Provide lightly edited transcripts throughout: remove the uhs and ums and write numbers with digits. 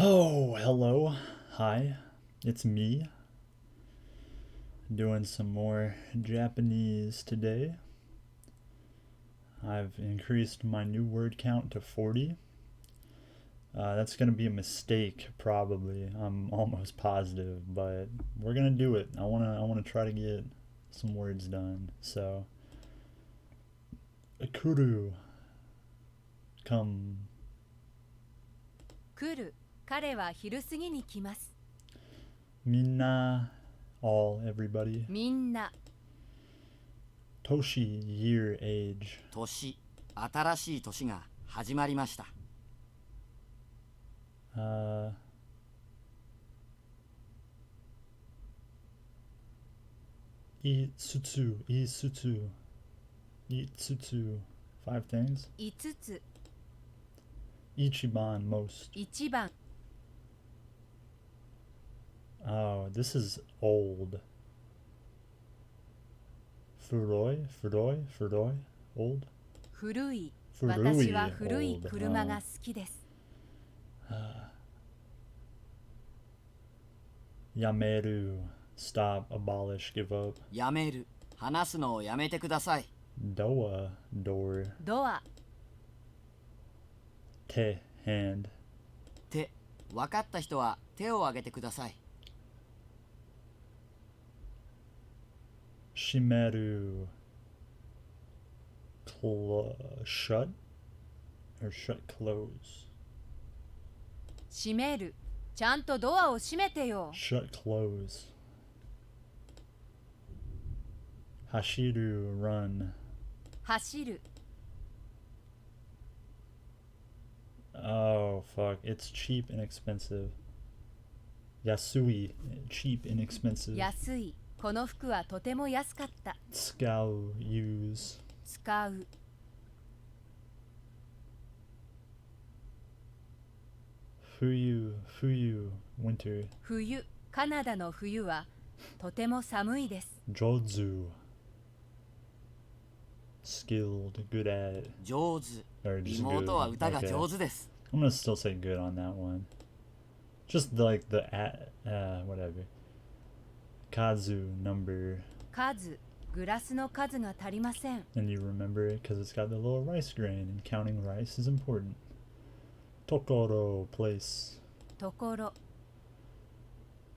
Oh, hello. Hi. It's me. Doing some more Japanese today. I've increased my new word count to 40. That's going to be a mistake, probably. I'm almost positive, but we're going to do it. I want to try to get some words done. So, Akuru, come. 来る。彼は昼過ぎに来ます。Minna, all, everybody. みんな。Toshi, year, age. 年、新しい年が始まりました。Itsutsu, Itsutsu, Itsutsu. 5 things. 5つ。Ichiban, most. 1番。Oh, this is old. Furoi, old. 古い。古い私は古い車が好きです。Yameru, stop, abolish, give up. やめる、話すのをやめてください。Doa, door. ドア。Te, hand. 手、分かった人は手を挙げてください。Shimeru, shut or shut close. 閉める。ちゃんとドアを閉めてよ。Shut close. Hashiru, run. 走る。Oh fuck, it's cheap and expensive. Yasui, cheap and expensive. 安い。この服はとても安かった。Tsukau, use. 使う。Fuyu, winter. 冬。カナダの冬はとても寒いです。Jozu, skilled, good at. 上手。 Or just 妹は good. 歌が Okay. 上手です。I'm gonna still say good on that one. Just like the whatever. Kazu, number. 数。グラスの数が足りません。 And you remember it because it's got the little rice grain, and counting rice is important. Tokoro, place. ところ。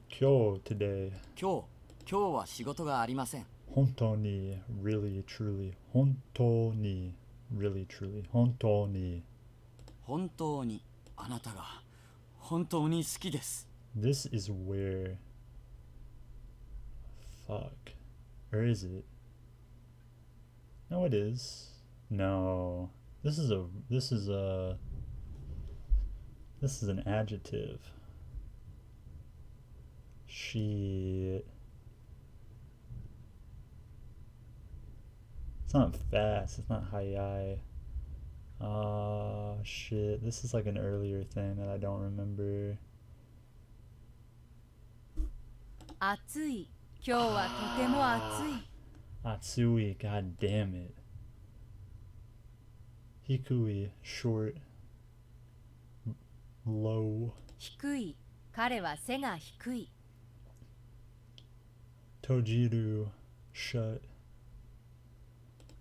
Kyo, today. 今日は仕事がありません。 Honto ni, really, truly. Honto ni, really, truly. Honto ni. 本当にあなたが本当に好きです。 This is where. Fuck. Or is it? No, it is. No. This is an adjective. Shit. It's not fast. It's not high. Shit. This is like an earlier thing that I don't remember. 暑い。今日はとても暑い。 Atsui, god damn it. Hikui, short. Low. 低い。彼は背が低い。 Tojiru, shut.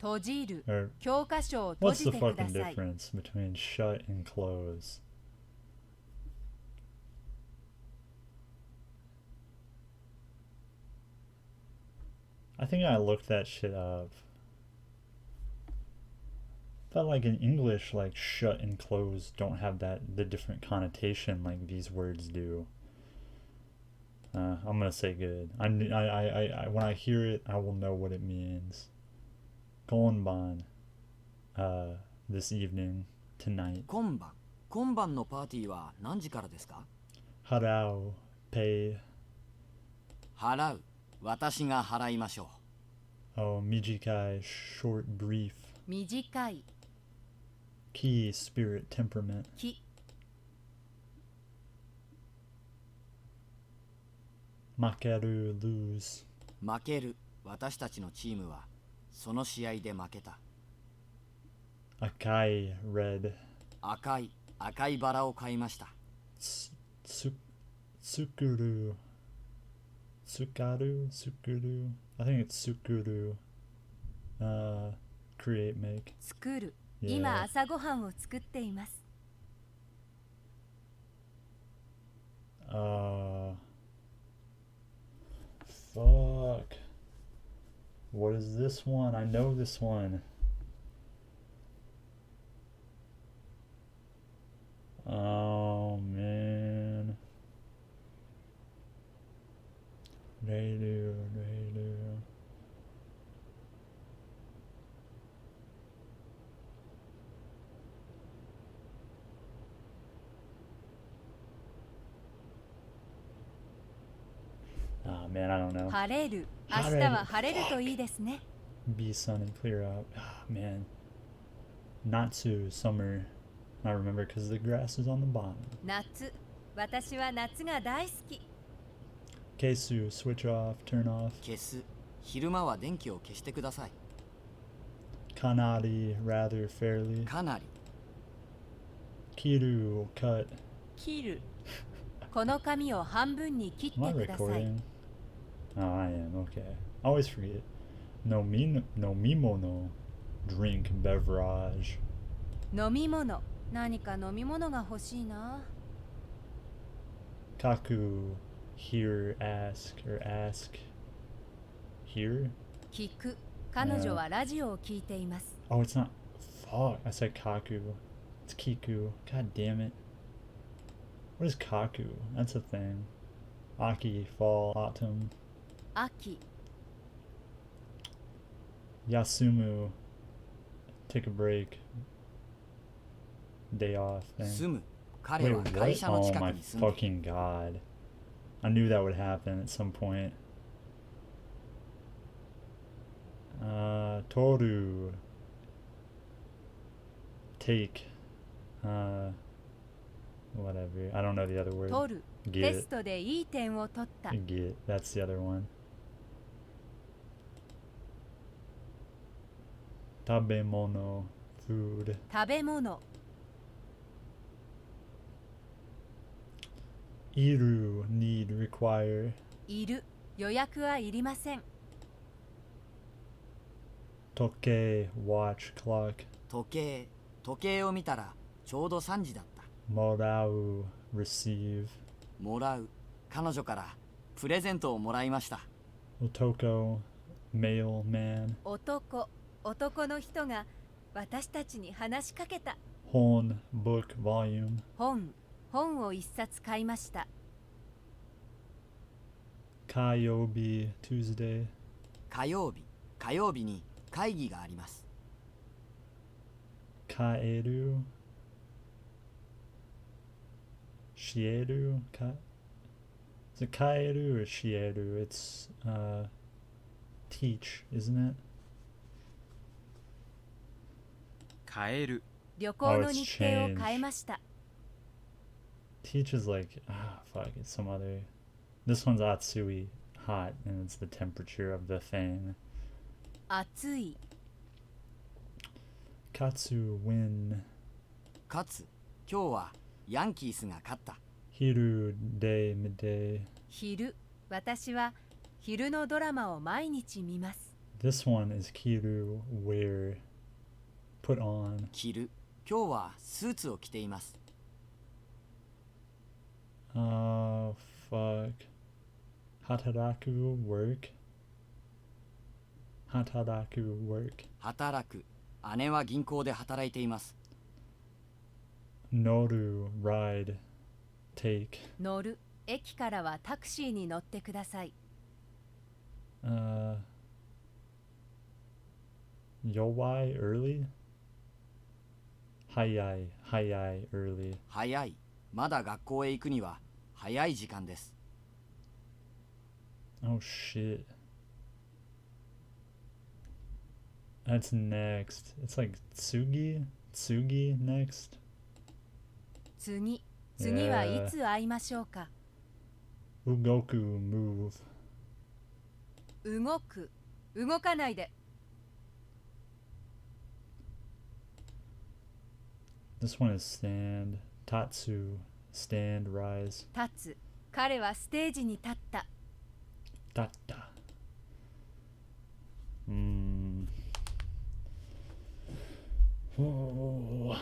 閉じる。 Or 教科書を閉 what's じ the てくだ fucking さい。 difference between shut and close? I think I looked that shit up. But like in English, like shut and close don't have the different connotation like these words do. I'm gonna say good. I when I hear it, I will know what it means. Gonban. This evening, tonight. 今晩のパーティーは何時からですか？ Harao, pay. 払う。私が払いましょう。 Oh, mijikai, short, brief. 短い。 Key, spirit, temperament. 木。 Makeru, lose. 負ける。私たちのチームはその試合で負けた。 Akai, red. 赤いバラを買いました。Su- Sukuru. Sukaru? Sukuru? I think it's Sukuru. Create, make. 作る。 Yeah. 今朝ごはんを作っています。 Fuck. What is this one? I know this one. Oh, man. They do. Oh, man, I don't know. 晴れる。明日は晴れるといいですね。 Be sunny, clear out. Oh, man. Natsu, summer. I remember because the grass is on the bottom. 夏。私は夏が大好き。 Keisu, switch off, turn off. 消す。昼間は電気を消してください。 Kanari, rather, fairly. かなり。 Kiru, cut. 切る。この紙を半分に切っ Am I てください。 recording? Oh, I am, okay. I always forget. No mimono, drink, beverage. 飲み物。何か飲み物が欲しいな。 Kaku, hear, ask, or ask. Hear? 聞く。彼女はラジオを聞いています。 Oh, it's not. Fuck, I said kaku. It's kiku. God damn it. What is kaku? That's a thing. Aki, fall, autumn. 秋。 Yasumu, take a break. Day off 住 thing. む。彼 Wait, は会 what? 社の Oh 近く my に住んでいる。 fucking god. I knew that would happen at some point. Toru. Take. Whatever. I don't know the other word. 取る。 Get テストでいい点を取った。 Get. That's the other one. Tabemono. Food. 食べ物。 Iru. Need. Require. いる。予約はいりません。 Toke. Watch. Clock. 時計を見たらちょうど3時だった。 Morau. Receive. もらう。彼女からプレゼントをもらいました。 Otoko. Mailman. 男の人が私たちに話しかけた。 Hon. Book. Volume. 本を一冊買いました。 Kayobi. Tuesday. 火曜日に会議があります。 Kaeru. Shieru. Is it Kaeru or Shieru? It's teach, isn't it? 変える。旅行の日程を変えました。 Teach is like, fuck, it's some other. This one's Atsui, hot, and it's the temperature of the thing. 暑い。 Katsu, win. かつ今日はヤンキースが勝った。 Hiru, day, midday. 昼。私は昼のドラマを毎日見ます。 This one is Kiru, wear. Put on. 着る。今日はスーツを着ています。 Oh, fuck. Hataraku, work. Hataraku, work. 働く。姉は銀行で働いています。 Noru, ride. Take. 乗る。駅からはタクシーに乗ってください。 Yowai, early? Hayai, early. 早い。まだ学校へ行くには早い時間です。 Oh shit. That's next. It's like Tsugi? Tsugi next? 次はいつ会いましょうか。 Ugoku, move. 動く。動かないで。 This one is stand. Tatsu, stand, rise. 立つ。彼はステージに立った。Tata. Oh.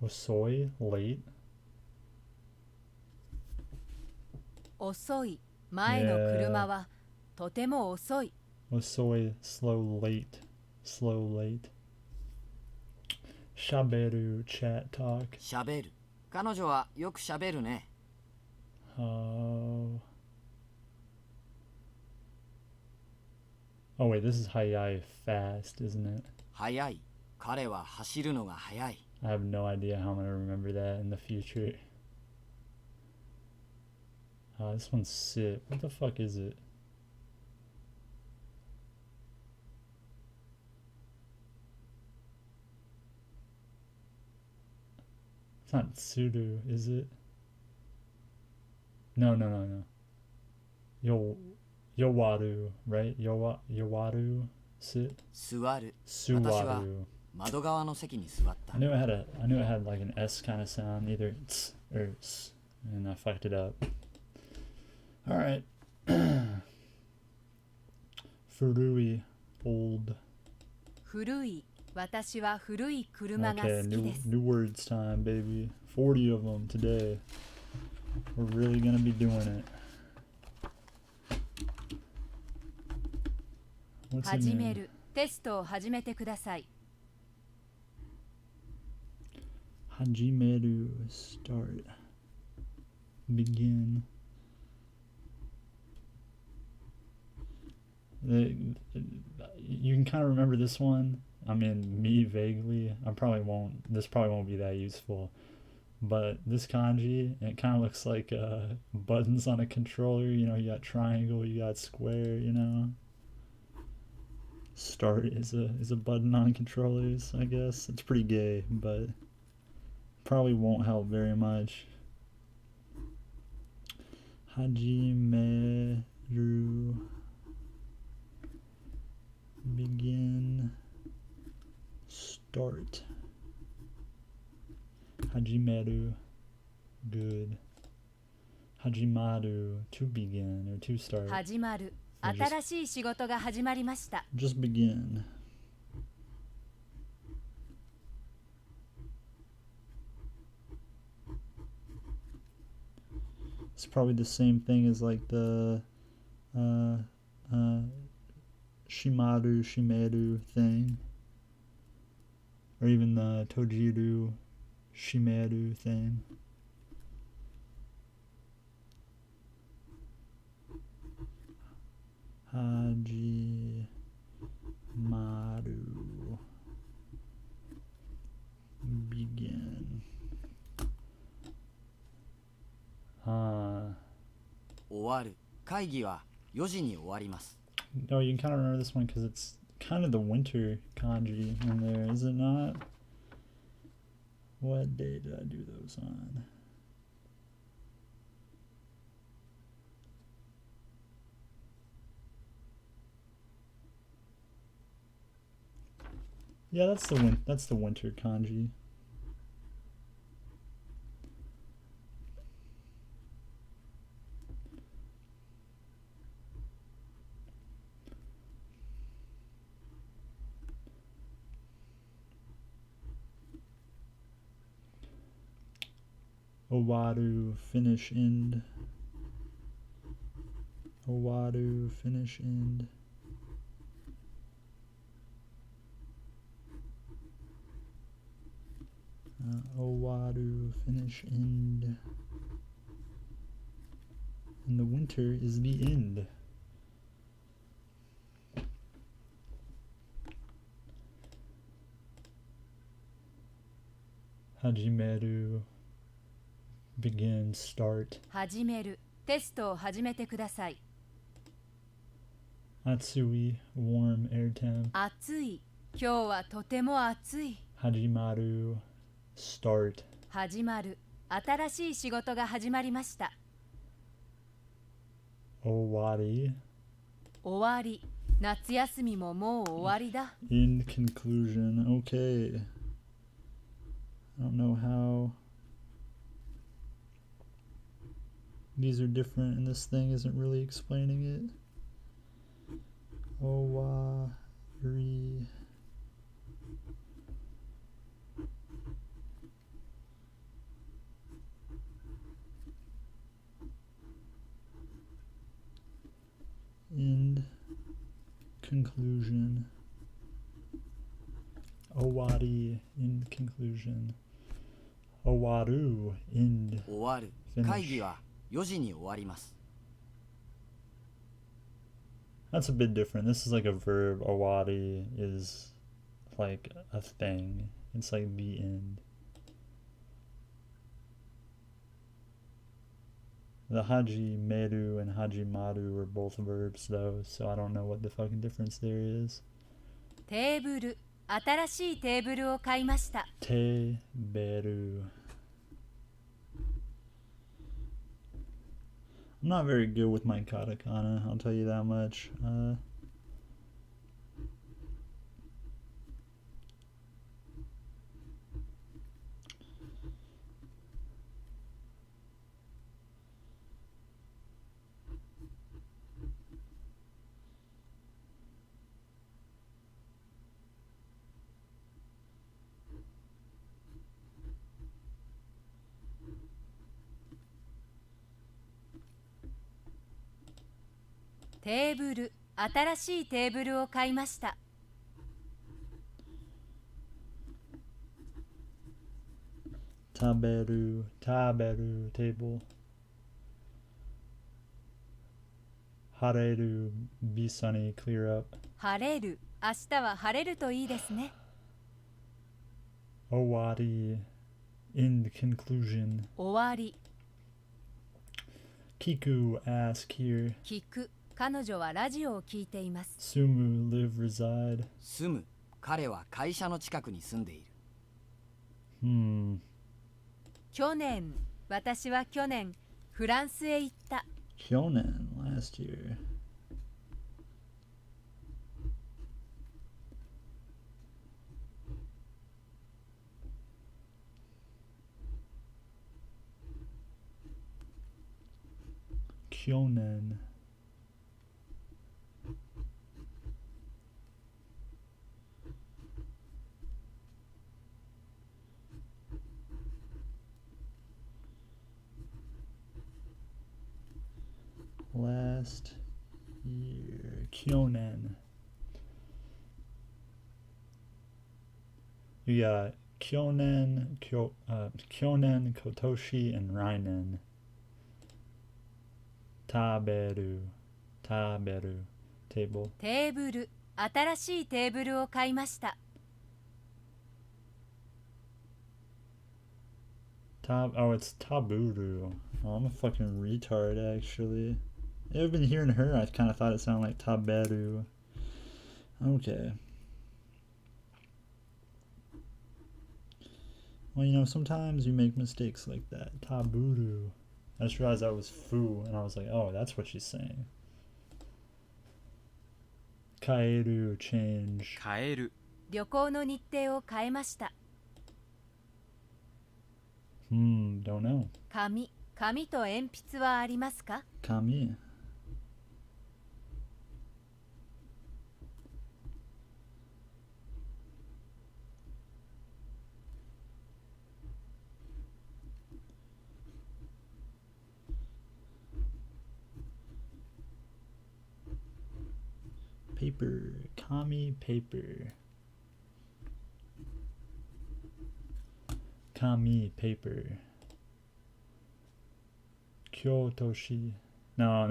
Osoi, late. 遅い。前の車はとても遅い。Osoi, slow, late. Slow, late. Shaberu, chat, talk. しゃべる。彼女はよくしゃべるね。Oh. Oh wait, this is hayai fast, isn't it? 速い。彼は走るのが速い。I have no idea how I'm gonna remember that in the future. This one's sick. What the fuck is it? It's not Tsudu, is it? No. Yowaru, right? Yowaru sit? 座る。私は Suwaru. 窓側の席に座った。I knew it had like an S kind of sound, either ts or s, and I fucked it up. Alright. Furui, old. 古い。私は古い車が Okay, 好きです。new words time, baby. 40 of them today. We're really gonna be doing it. What's it 始め mean? る。テストを始めてください。Hajimeru, start. Begin. You can kind of remember this one. I mean, me vaguely. This probably won't be that useful. But this kanji, it kind of looks like buttons on a controller. You know, you got triangle, you got square, you know. Start is a button on controllers, I guess. It's pretty gay, but probably won't help very much. Hajimeru. Begin. Start. Hajimeru. Good. Hajimaru. To begin or to start. 始まる。 Or just- 新しい仕事が始まりました。 Just begin. It's probably the same thing as like the Shimaru, Shimeru thing. Or even the Tojiru, Shimeru thing. Hajimaru. Begin. 終わる。会議は4時に終わります。 No, you can kind of remember this one because it's kind of the winter kanji in there, is it not? What day did I do those on? Yeah, that's the winter kanji. Owadu, finish, end. Owadu, finish, end. Owadu, finish, end. And the winter is the end. Hajimeru. Begin, start. 始める。テストを始めてください。 Atsui, warm, air temp. 暑い。今日はとても暑い。 Hajimaru, start. 始まる。新しい仕事が始まりました。 Owari, 終わり。夏休みももう終わりだ。 In conclusion, okay. I don't know how these are different and this thing isn't really explaining it. Owari. End conclusion. Owari in conclusion. Owaru end 終わる。 finish. 会議は4時に終わります。 That's a bit different. This is like a verb. Owari is like a thing. It's like the end. The haji meru and haji maru are both verbs though, so I don't know what the fucking difference there is. テーブル、新しいテーブルを買いました。 Te beru. I'm not very good with my katakana, I'll tell you that much.「テーブル、新しいテーブルを買いました。 Taberu, taberu, table. Hareru, be sunny, clear up. 晴れる、明日は晴れるといいですね。 Owari, in conclusion. 終わり、 Kiku, ask here. 聞く、彼女はラジオを聞いています。 Sumu, live, reside. 住む。彼は会社の近くに住んでいる。 去年、私は去年、フランスへ行った。 Kyonen, last year. Kyonen. Last year. Kyonen. You got Kyonen, Kyonen, Kotoshi, and Rainen. Taberu. Taberu. Table. テーブル、新しいテーブルを買いました。 Oh, it's Taburu. Oh, I'm a fucking retard, actually. I've been hearing her, I kind of thought it sounded like Taberu. Okay. Well, you know, sometimes you make mistakes like that. Taburu. I just realized that was fu, and I was like, oh, that's what she's saying. Kaeru, change. 変える。旅行の日程を変えました。 Don't know. 紙と鉛筆はありますか？ Kami. Paper. Kami paper. Kami paper. Kyotoshi. No.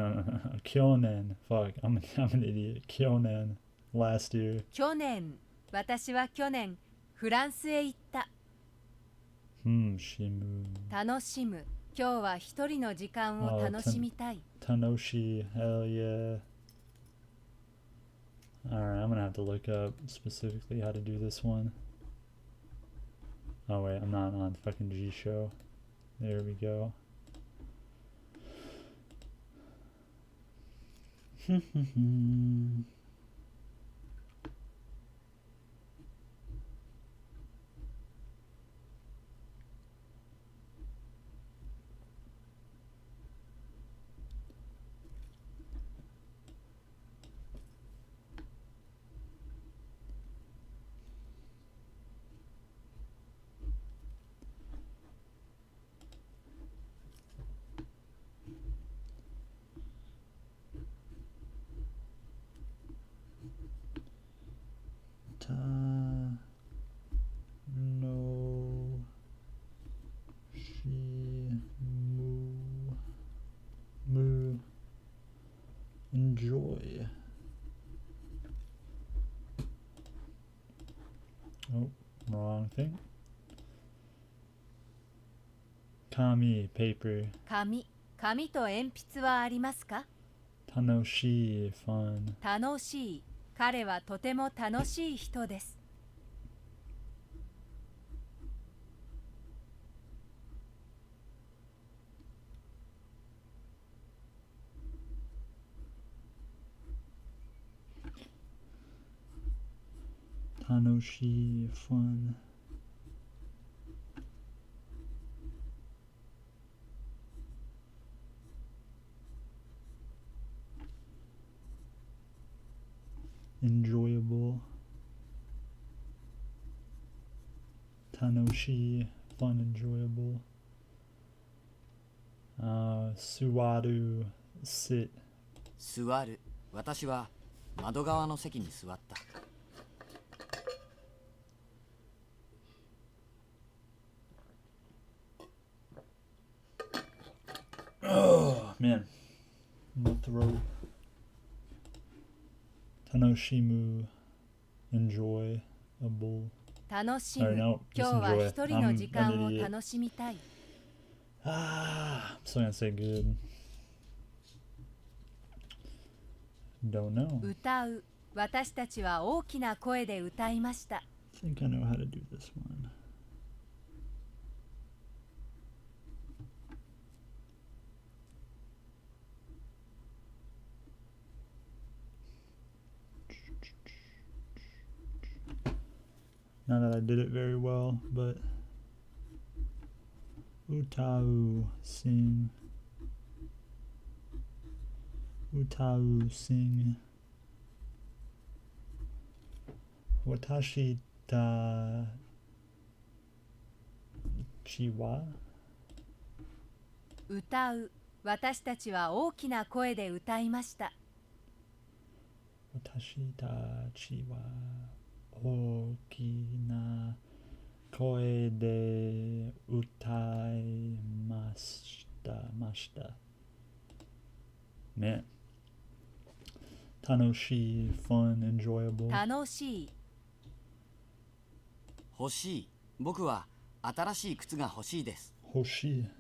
Kyonen. Fuck. I'm an idiot. Kyonen. Last year. 去年、私は去年、フランスへ行った。 Shimu. 楽しむ。今日は一人の時間を楽しみたい。 Tanoshi. Hell yeah. Alright, I'm gonna have to look up specifically how to do this one. Oh wait, I'm not on fucking G Show. There we go. Oh, wrong thing. Kami, paper. 紙と鉛筆はありますか？ Tanoshi, fun. 楽しい。彼はとても楽しい人です。Tanoshi, fun. Enjoyable. Tanoshi, fun, enjoyable. Suwaru, sit. 座る。私は窓側の席に座った。Oh, man. My throat. Tanoshimu, enjoyable. 楽しむ。 Sorry, no, 今 just 日は enjoy. 一人の I'm 時間 an を idiot. 楽しみたい。I'm still gonna say good. Don't know. 歌う。私たちは大きな声で歌いました。I think I know how to do this one. Not that I did it very well, but Utau, sing. Utau, sing. Watashi ta chiwa? 歌う。私たちは大きな声で歌いました。 Watashi ta chiwa okina koe de utai mashita. Man. Tanoshi, fun, enjoyable. 楽しい。欲しい。僕は新しい靴が欲しいです。 Hoshi.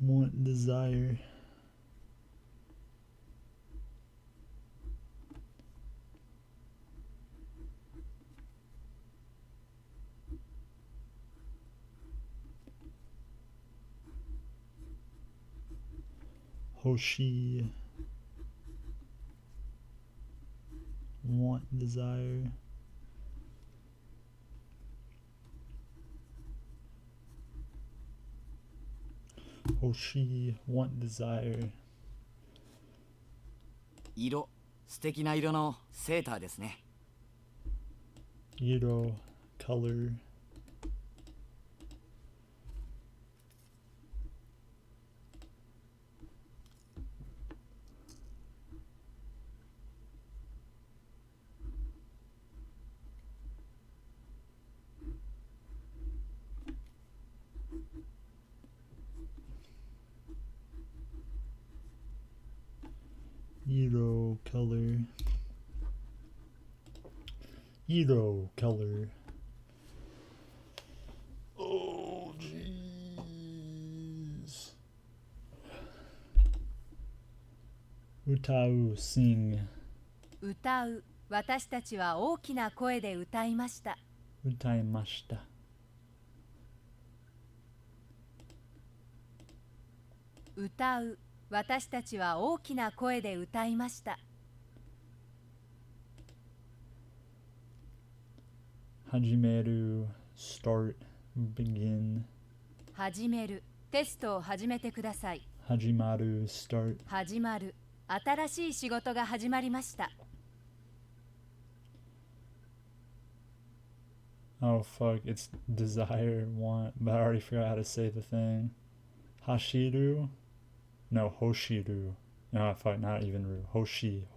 Want, desire. Hoshi. Want, desire. Hoshi, want, desire. 色。素敵な色のセーターですね。 Iro, color. Iro, color. Iro, color. Oh, jeez. Utau, sing. 歌う。私たちは大きな声で歌いました。 Utaimashita. 歌う。私たちは大きな声で歌いました。 Hajimeru, start, begin. 始める。テストを始めてください。 Hajimaru, start. 始まる。新しい仕事が始まりました。 Oh fuck, it's desire, want, but I already forgot how to say the thing. Hashiru? No, Hoshiru. No, fuck, not even Ru. Hoshi,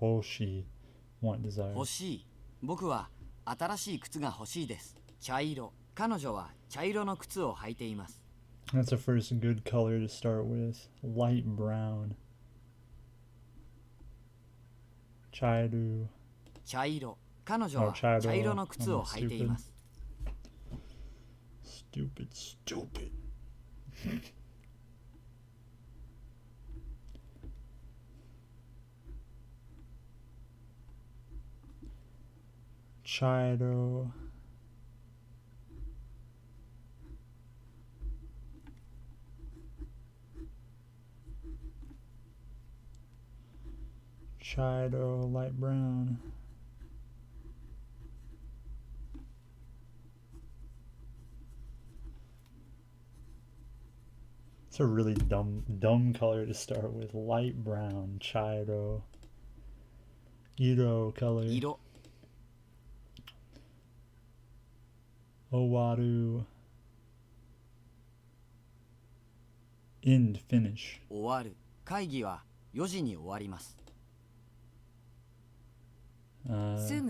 want, desire. 欲しい。僕は新しい靴が欲しいです。茶色。彼女は茶色の靴を履いています。That's the first good color to start with. Light brown. 茶色。茶色。彼女は茶色。茶色の靴を履いています。Stupid, stupid. 茶色。茶色 light brown. It's a really dumb color to start with. Light brown, chairo. Iro color. 色。 Owaru. End, finish. 終わる。会議は4時に終わります。す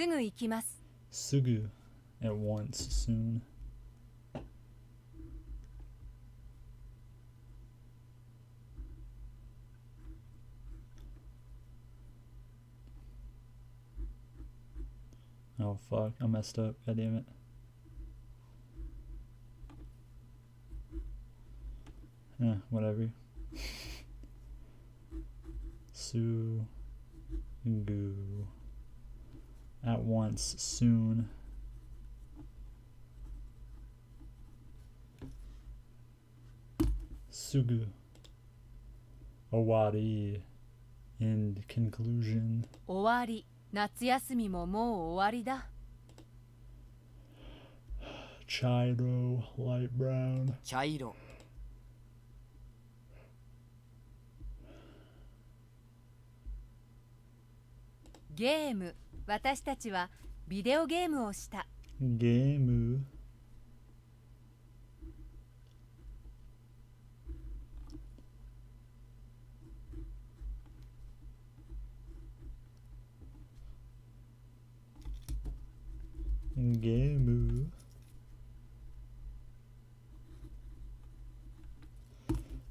ぐ行きます。Sugu. At once, soon. Oh fuck, I messed up, god damn it. Whatever. Sugu. At once, soon. Sugu. Owari. End, conclusion. 終わり。夏休みももう終わりだ。Chairo, light brown. 茶色。ゲーム。私たちはビデオゲームをした。ゲーム。ゲーム。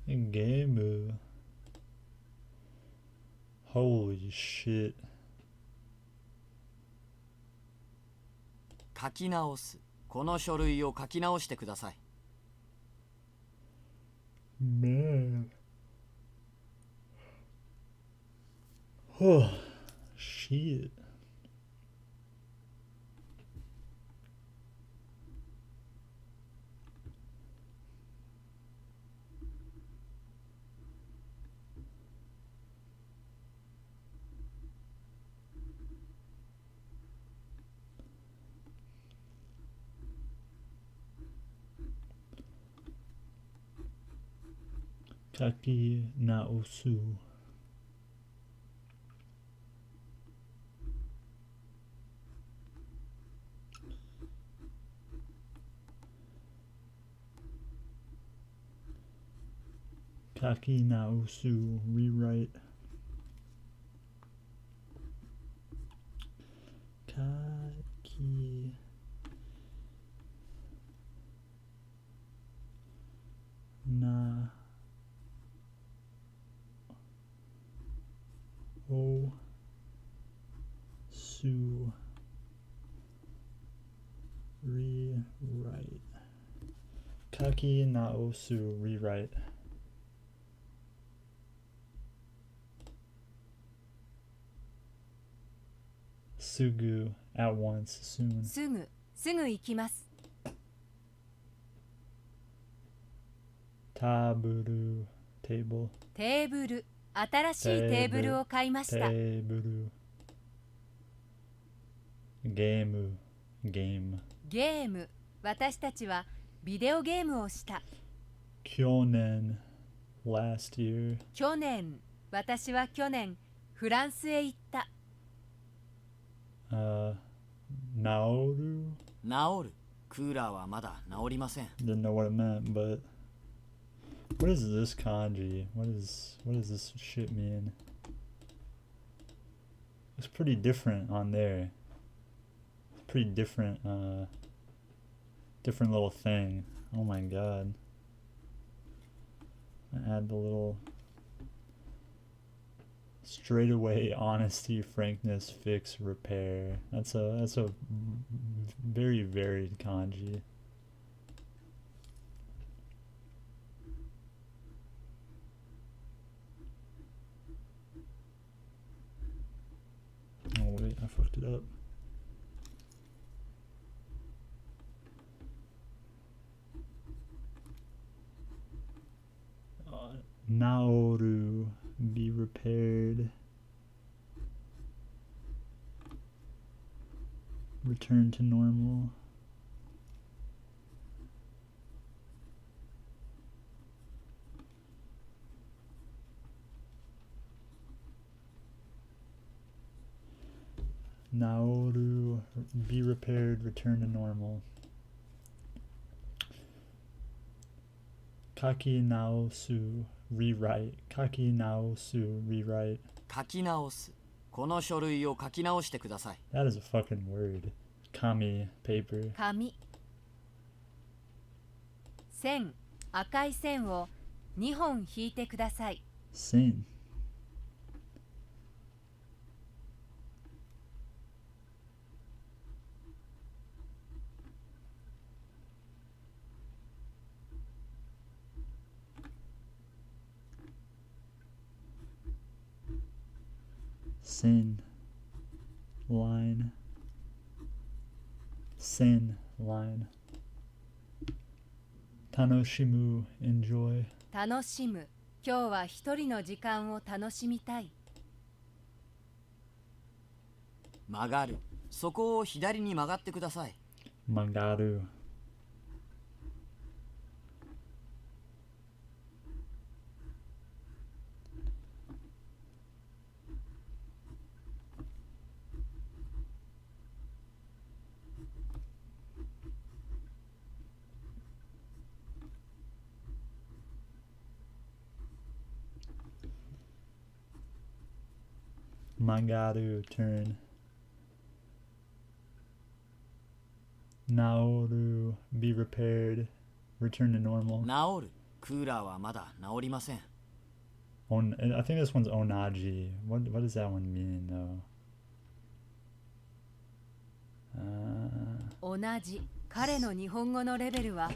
ゲーム。Holy shit. 書き直す。この書類を書き直してください。Man. Oh, shit. Kaki naosu. Kaki naosu. Rewrite. Kaki na o su rewrite. Kaki na osu rewrite. Sugu at once soon. すぐ行きます。Taburu table. テーブル。新しいテーブルを買いました。テーブル。ゲーム。ゲーム。私たちはビデオゲームをした。去年。last year. 去年。私は去年フランスへ行った。治る。治る。クーラーはまだ治りません。 Didn't know what it meant, but what is this kanji? What does this shit mean? It's pretty different on there. Pretty different different little thing. Oh my god. add the little straightaway honesty, frankness, fix, repair. That's a very varied kanji. Oh wait, I fucked it up. Naoru, be repaired. Return to normal. Naoru, be repaired, return to normal. Kaki naosu, rewrite. Kaki naosu, rewrite. 書き直す。この書類を書き直してください。 That is a fucking word. Kami, paper. 紙線赤い線を2本引いてください Sin. Sin. Line. Sin. Line. Tanoshimu. Enjoy. 楽しむ今日は一人の時間を楽しみたい曲がる。そこを左に曲がってください。 Magaru. Magaru, turn. Naoru, be repaired, return to normal. 治る。クーラーはまだ治りません。 I think this one's onaji. What does that one mean though? 同じ彼の日本語のレベルは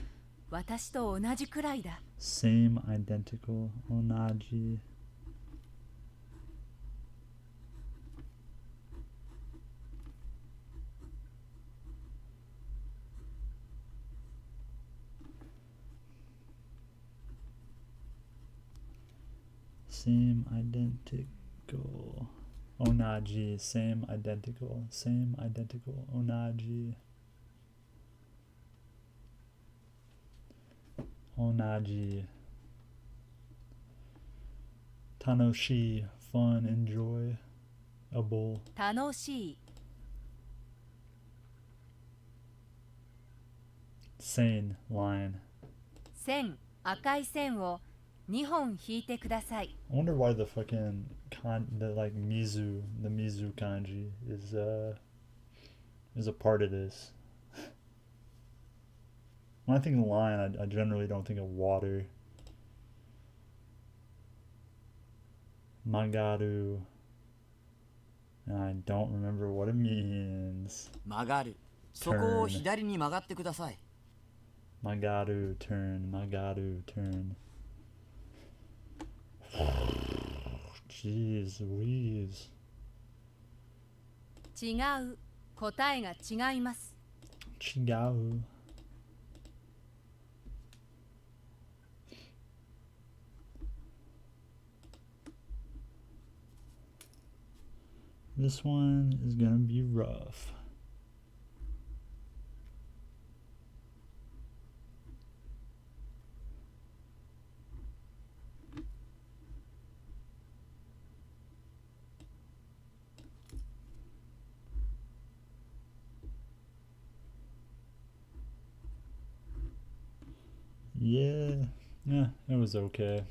私と同じくらいだ Same, identical, onaji. Same, identical. Onaji, same, identical, onaji. Onaji. Tanoshi, fun, enjoy. A bowl. 楽しい Sane, line. 線赤い線を2本引いてください I wonder why the fucking the like the mizu kanji is a part of this. When I think of line, I generally don't think of water. Magaru. And I don't remember what it means. 曲がる。そこを左に曲がってください。 Magaru, turn. Magaru, turn. Jeez Louise. 違う答えが違います Chigao. This one is gonna be rough. Yeah, it was okay.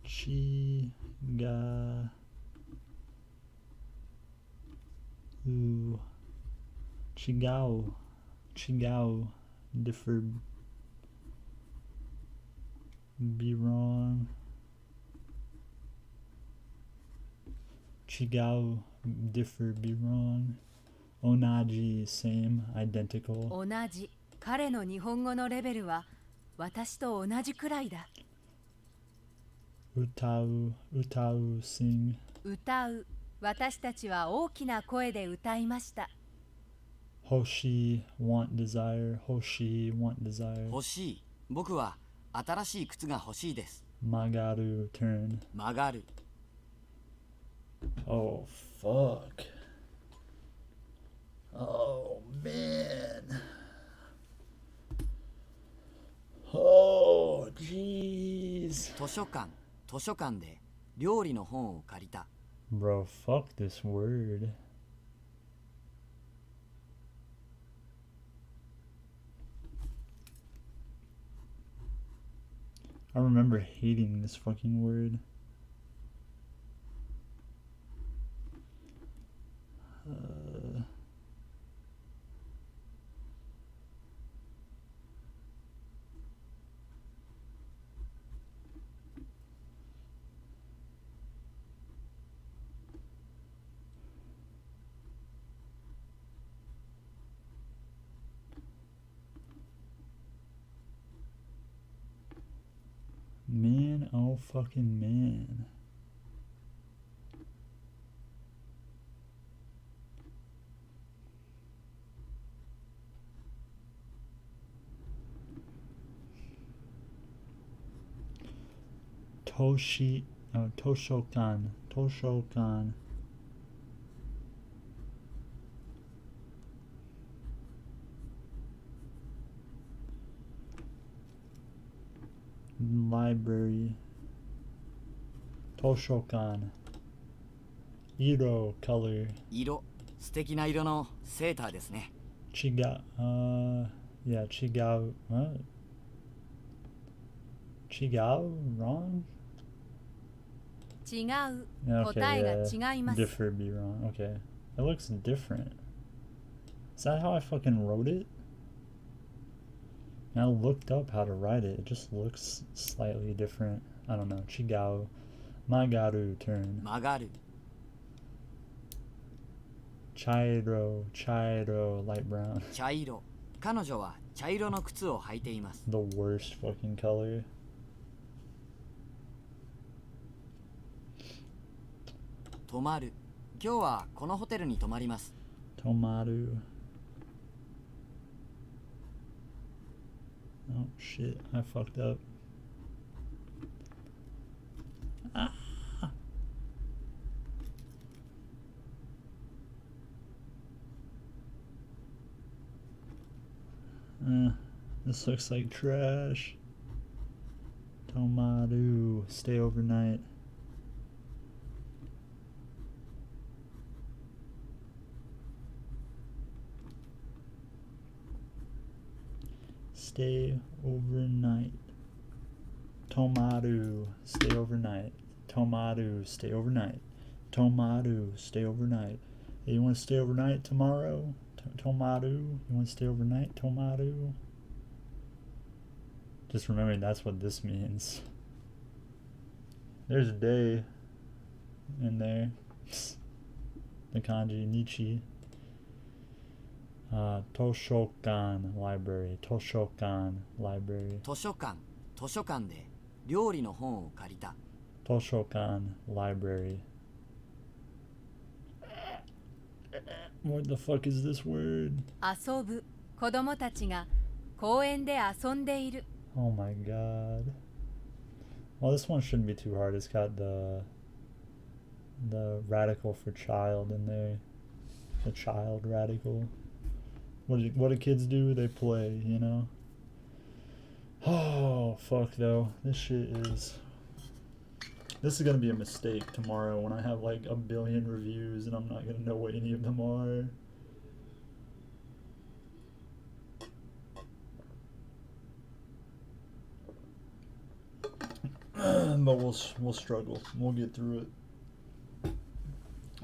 Chiga. Ooh. Chigao. differ, be wrong. Chigao, differ, be wrong. Onaji, same, identical. 同じ。彼の日本語のレベルは私と同じくらいだ。Utau, sing. 歌う。私たちは大きな声で歌いました。Hoshi, want, desire. Hoshi, want, desire. 欲しい。僕は新しい靴が欲しいです。 Magaru, turn. 曲がる。 Oh, fuck. Oh, man. Oh, jeez. 図書館で料理の本を借りた。 Bro, fuck this word. I remember hating this fucking word. Man, oh fucking man. Toshokan. Library. Toshokan. Iro, color. 色。素敵な色のセーターですね。 Chiga, yeah, Chigao, what? Chigao, wrong? 違う。 Okay, 答えが違います。 differ, be wrong, okay. It looks different. Is that how I fucking wrote it? And I looked up how to write it. It just looks slightly different. I don't know. Chigao. Magaru, turn. 曲がる。 Chairo, light brown. 茶色。彼女は茶色の靴を履いています。 The worst fucking color. 泊まる。今日はこのホテルに泊まります。 Tomaru. Oh shit, I fucked up. Ah. This looks like trash. Tomaru, stay overnight. Stay overnight. Tomaru, stay overnight. Tomaru, stay overnight. Tomaru, stay overnight. Hey, you want to stay overnight tomorrow? Tomaru, you want to stay overnight? Tomaru. Just remembering that's what this means. There's a day in there. The kanji Nichi. Toshokan library. Toshokan library. 図書館で料理の本を借りた。 Toshokan library. What the fuck is this word? 遊ぶ。子供たちが公園で遊んでいる。 Oh my god. Well, this one shouldn't be too hard. It's got the radical for child in there. The child radical. What do kids do? They play, you know? Oh, fuck though. This is gonna be a mistake tomorrow when I have like a billion reviews and I'm not gonna know what any of them are. But we'll struggle. We'll get through it.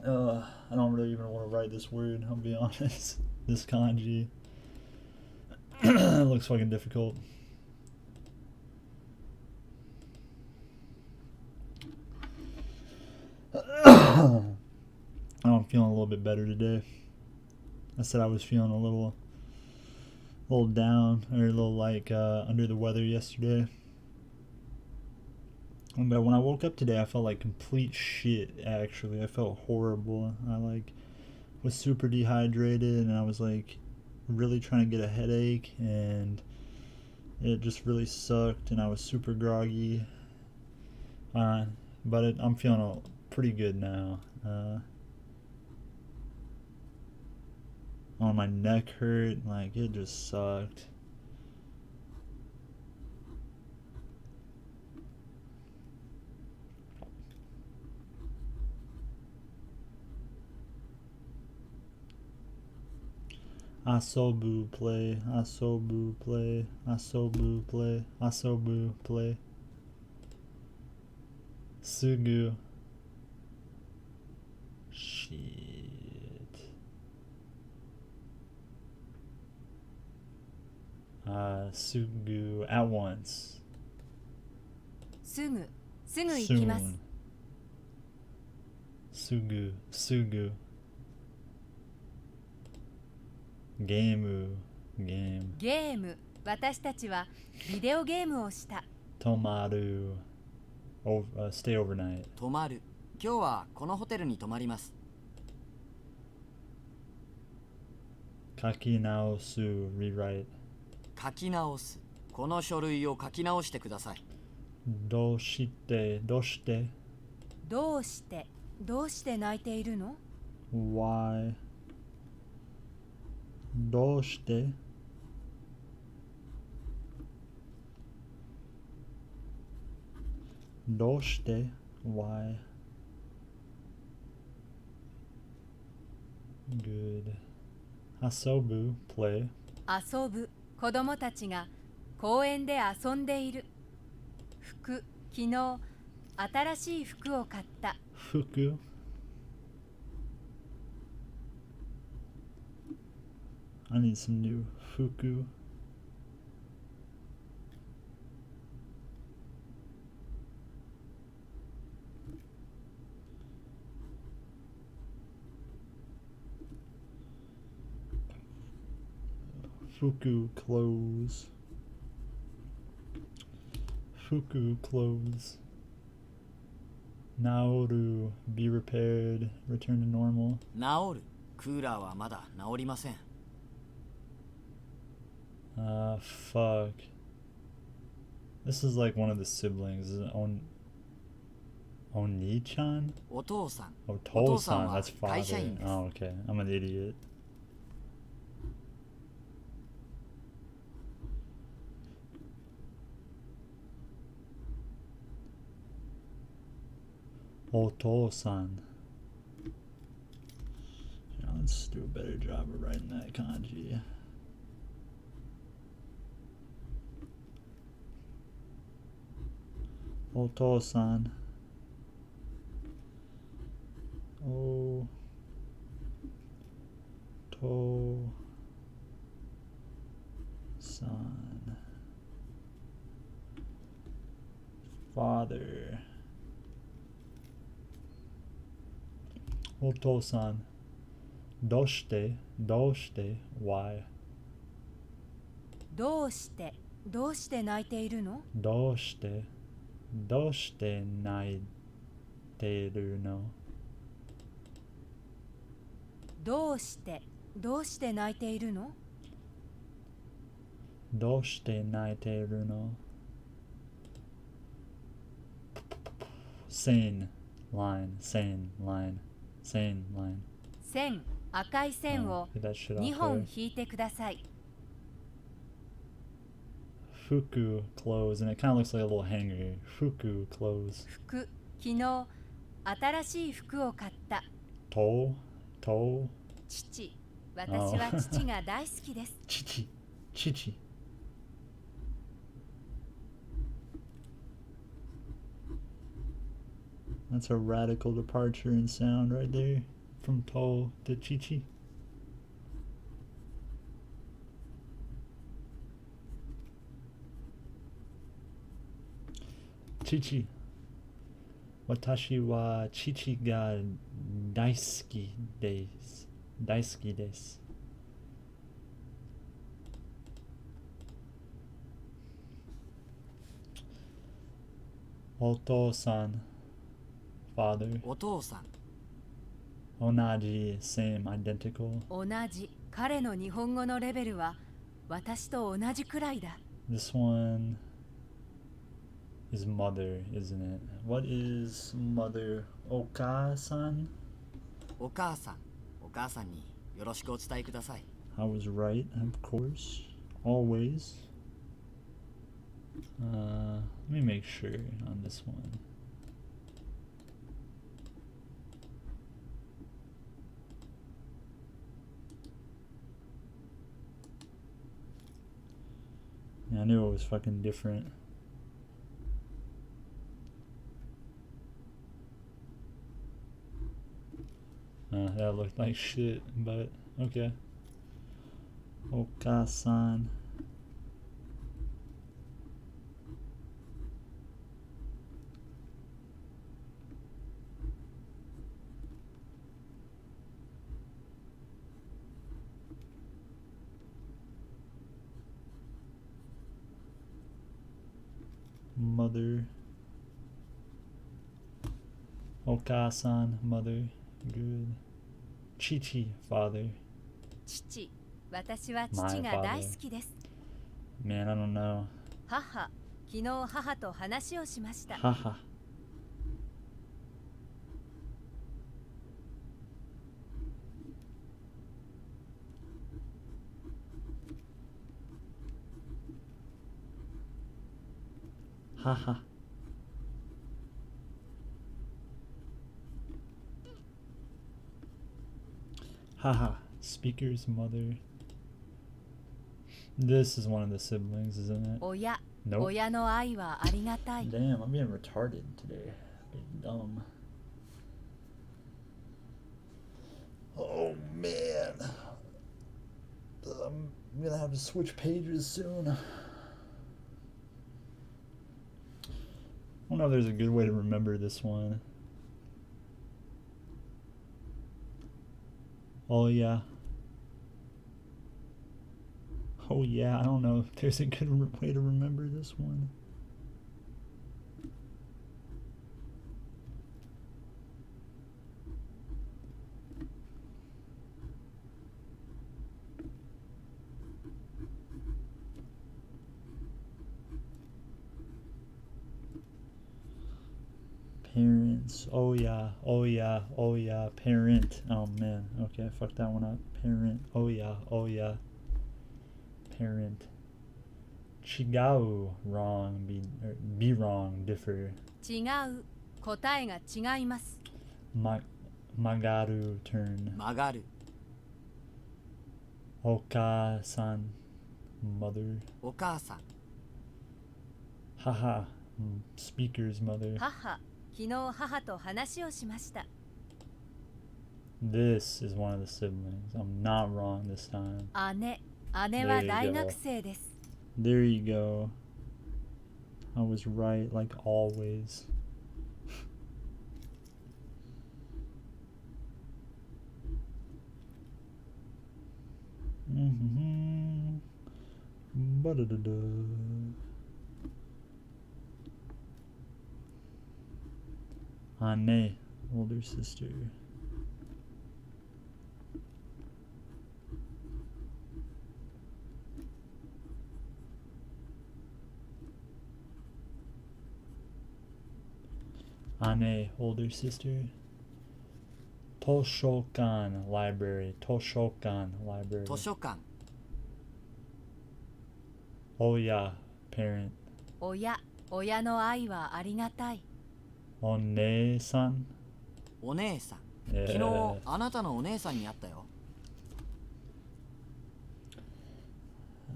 I don't really even want to write this word, I'll be honest. This kanji. looks fucking difficult. I'm feeling a little bit better today. I said I was feeling a little down, or a little like under the weather yesterday. But when I woke up today, I felt like complete shit. Actually, I felt horrible. I like was super dehydrated, and I was like really trying to get a headache, and it just really sucked, and I was super groggy. But I'm feeling pretty good now. My neck hurt, like it just sucked. Asobu play, asobu play, asobu play, asobu play. Sugu. Shit. Sugu at once. すぐ行きます Soon. Sugu. Game. ゲーム私たちはビデオゲームをした Tomaru. Stay overnight. 泊まる。今日はこのホテルに泊まります。 Kakinaosu. Rewrite. 書き直す。この書類を書き直してください。 Doshite. どうして泣いているの Why? Doshite. Why? Good. Asobu. Play. 遊ぶ子供たちが公園で遊んでいる服昨日新しい服を買った Fuku. I need some new fuku. Fuku clothes. Fuku clothes. Naoru. Be repaired. Return to normal. 治る。クーラーはまだ治りません。 Fuck. This is like one of the siblings. Is it Oni-chan? お父さん。 Oh, お父さん Tosan. は That's 会 father. 社員です。 Oh, okay. I'm an idiot. Oto-san. Yeah, let's do a better job of writing that kanji. Oto-san. Oto-san. Father. Oto-san. Doshite. Why? どうして泣いているの Doshite naiteru no. どうして泣いているの Doshite naiteru no. Sane line. 線赤い線を Get that shit off 2本 there. 引いてください Fuku clothes, and it kind of looks like a little hanger. Fuku clothes. 服昨日新しい服を買った To. 父私は父が大好きです Chichi. That's a radical departure in sound right there. From To to Chichi. Chichi. Watashi wa chichi ga daisuki desu. Daisuki desu. Oto-san, father. お父さん Onaji, same, identical. 同じ。彼の日本語のレベルは私と同じくらいだ。 This one is mother, isn't it? What is mother? Oka-san? お母さんによろしくお伝えください I was right, of course. Always. Let me make sure on this one. Yeah, I knew it was fucking different. That looked like shit, but okay. Oka-san. Mother. Oka-san, mother. Good. Chichi, father. 父。私は父が大好きです。 Man, I don't know. 母。昨日母と話をしました。 Haha. Haha. Haha. Speaker's mother. This is one of the siblings, isn't it? 親。 Nope. 親の愛はありがたい。 Damn, I'm being retarded today. Being dumb. Oh man. I'm gonna have to switch pages soon. I don't know if there's a good way to remember this one. Oh yeah. Oh yeah, I don't know if there's a good way to remember this one. Parents. Oh yeah. Oh yeah. Oh yeah. Parent. Oh man. Okay, I fucked that one up. Parent. Oh yeah. Oh yeah. Parent. Chigau. Wrong. Be wrong. Differ. 違う。答えが違います。 Magaru. Turn. 曲がる Oka-san. Mother. お母さん Haha. Speaker's mother. 母。昨日母と話をしました。 This is one of the siblings. I'm not wrong this time. 姉。姉は大学生です。 There you go. I was right, like always. Ba-da-da-da. Anne, older sister. Anne, older sister. Toshokan library. Toshokan library. 図書館 Oh yeah, parent. 親。親の愛はありがたい。 One-san. お姉さん Yeah. 昨日あなたのお姉さんに会ったよ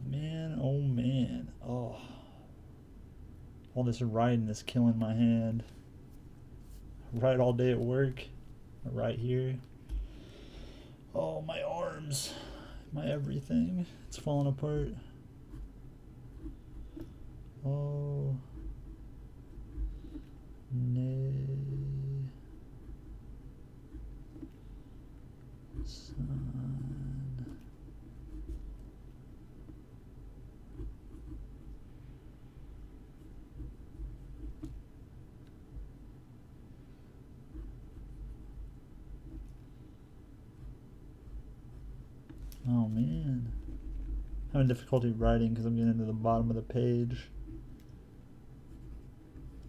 Man, oh man. Oh. All this writing is killing my hand. I write all day at work. I write here. Oh, my arms. My everything. It's falling apart. Oh. having difficulty writing because I'm getting to the bottom of the page.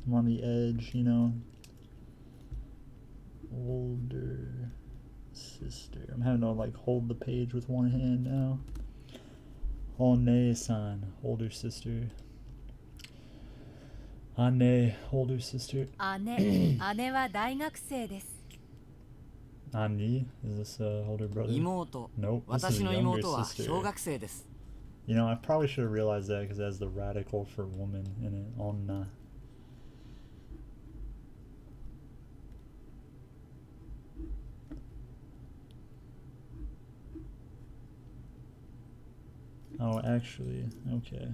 I'm on the edge, you know. Older sister. I'm having to like hold the page with one hand now. One-san, older sister. Ane, older sister. 姉は大学生です。 Ani, is this older brother? 妹 Nope, this is 私 a の younger 妹は sister. 小学生です You know, I probably should have realized that because it has the radical for woman in it. Onna. Oh, actually, okay.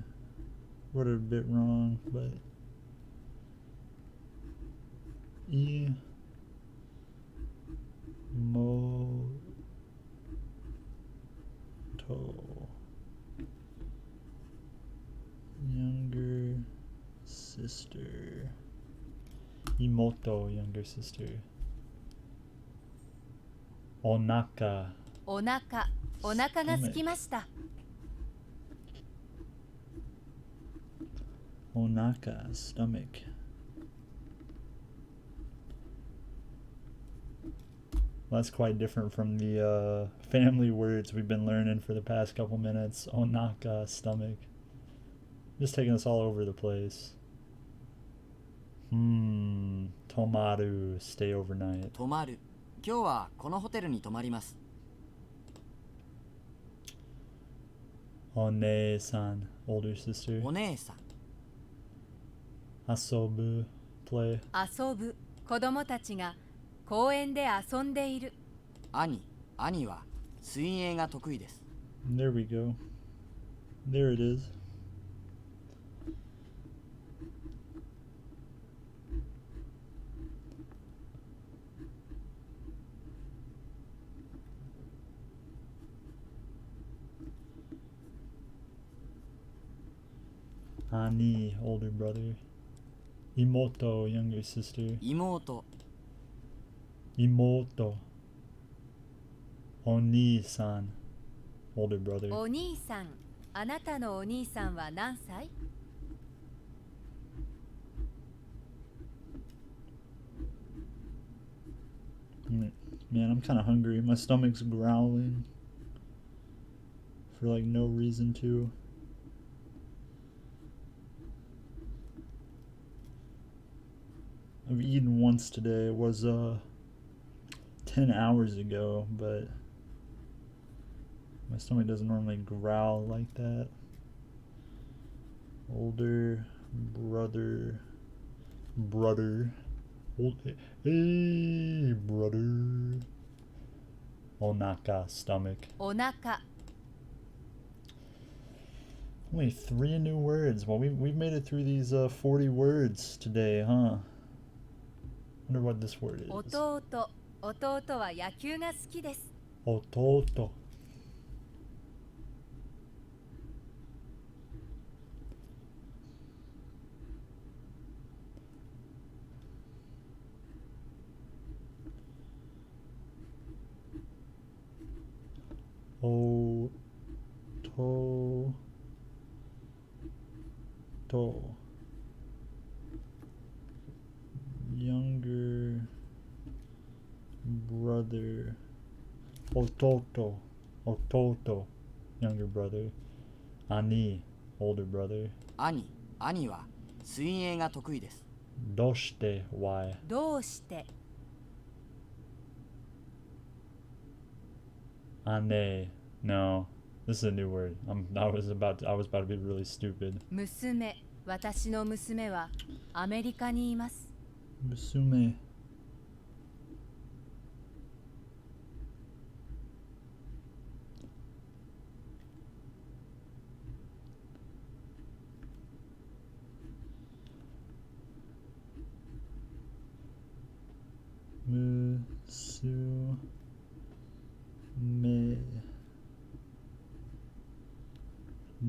Wrote it a bit wrong, but Imoto, younger sister. Imoto, younger sister. Onaka. お腹が空きました。 Onaka, stomach. Well, that's quite different from the family words we've been learning for the past couple minutes. Onaka, stomach. Just taking us all over the place. Tomaru, stay overnight. 泊まる今日はこのホテルに泊まります One-san, older sister. お姉さん Asobu, play. 遊ぶ子供たちが公園で遊んでいる。 兄は水泳が得意です There we go. There it is. Ani, older brother. Imoto, younger sister. 妹 Imoto. Oni-san, older brother. お兄さん、あなたのお兄さんは何歳？ Man, I'm kind of hungry. My stomach's growling for like no reason to. I've eaten once today. It was 10 hours ago, but my stomach doesn't normally growl like that. Older brother. Hey, brother. Onaka, stomach. お腹 Only 3 new words. Well, we've made it through these 40 words today, huh? Wonder what this word is. 弟は野球が好きです。 Ototo. To. Younger brother. Ototo. Younger brother. Ani, older brother. 兄は水泳が得意です Doshite, why? どうして Ane. No. This is a new word. I was about to be really stupid. 娘、私の娘はアメリカにいます。 Musume. Musume.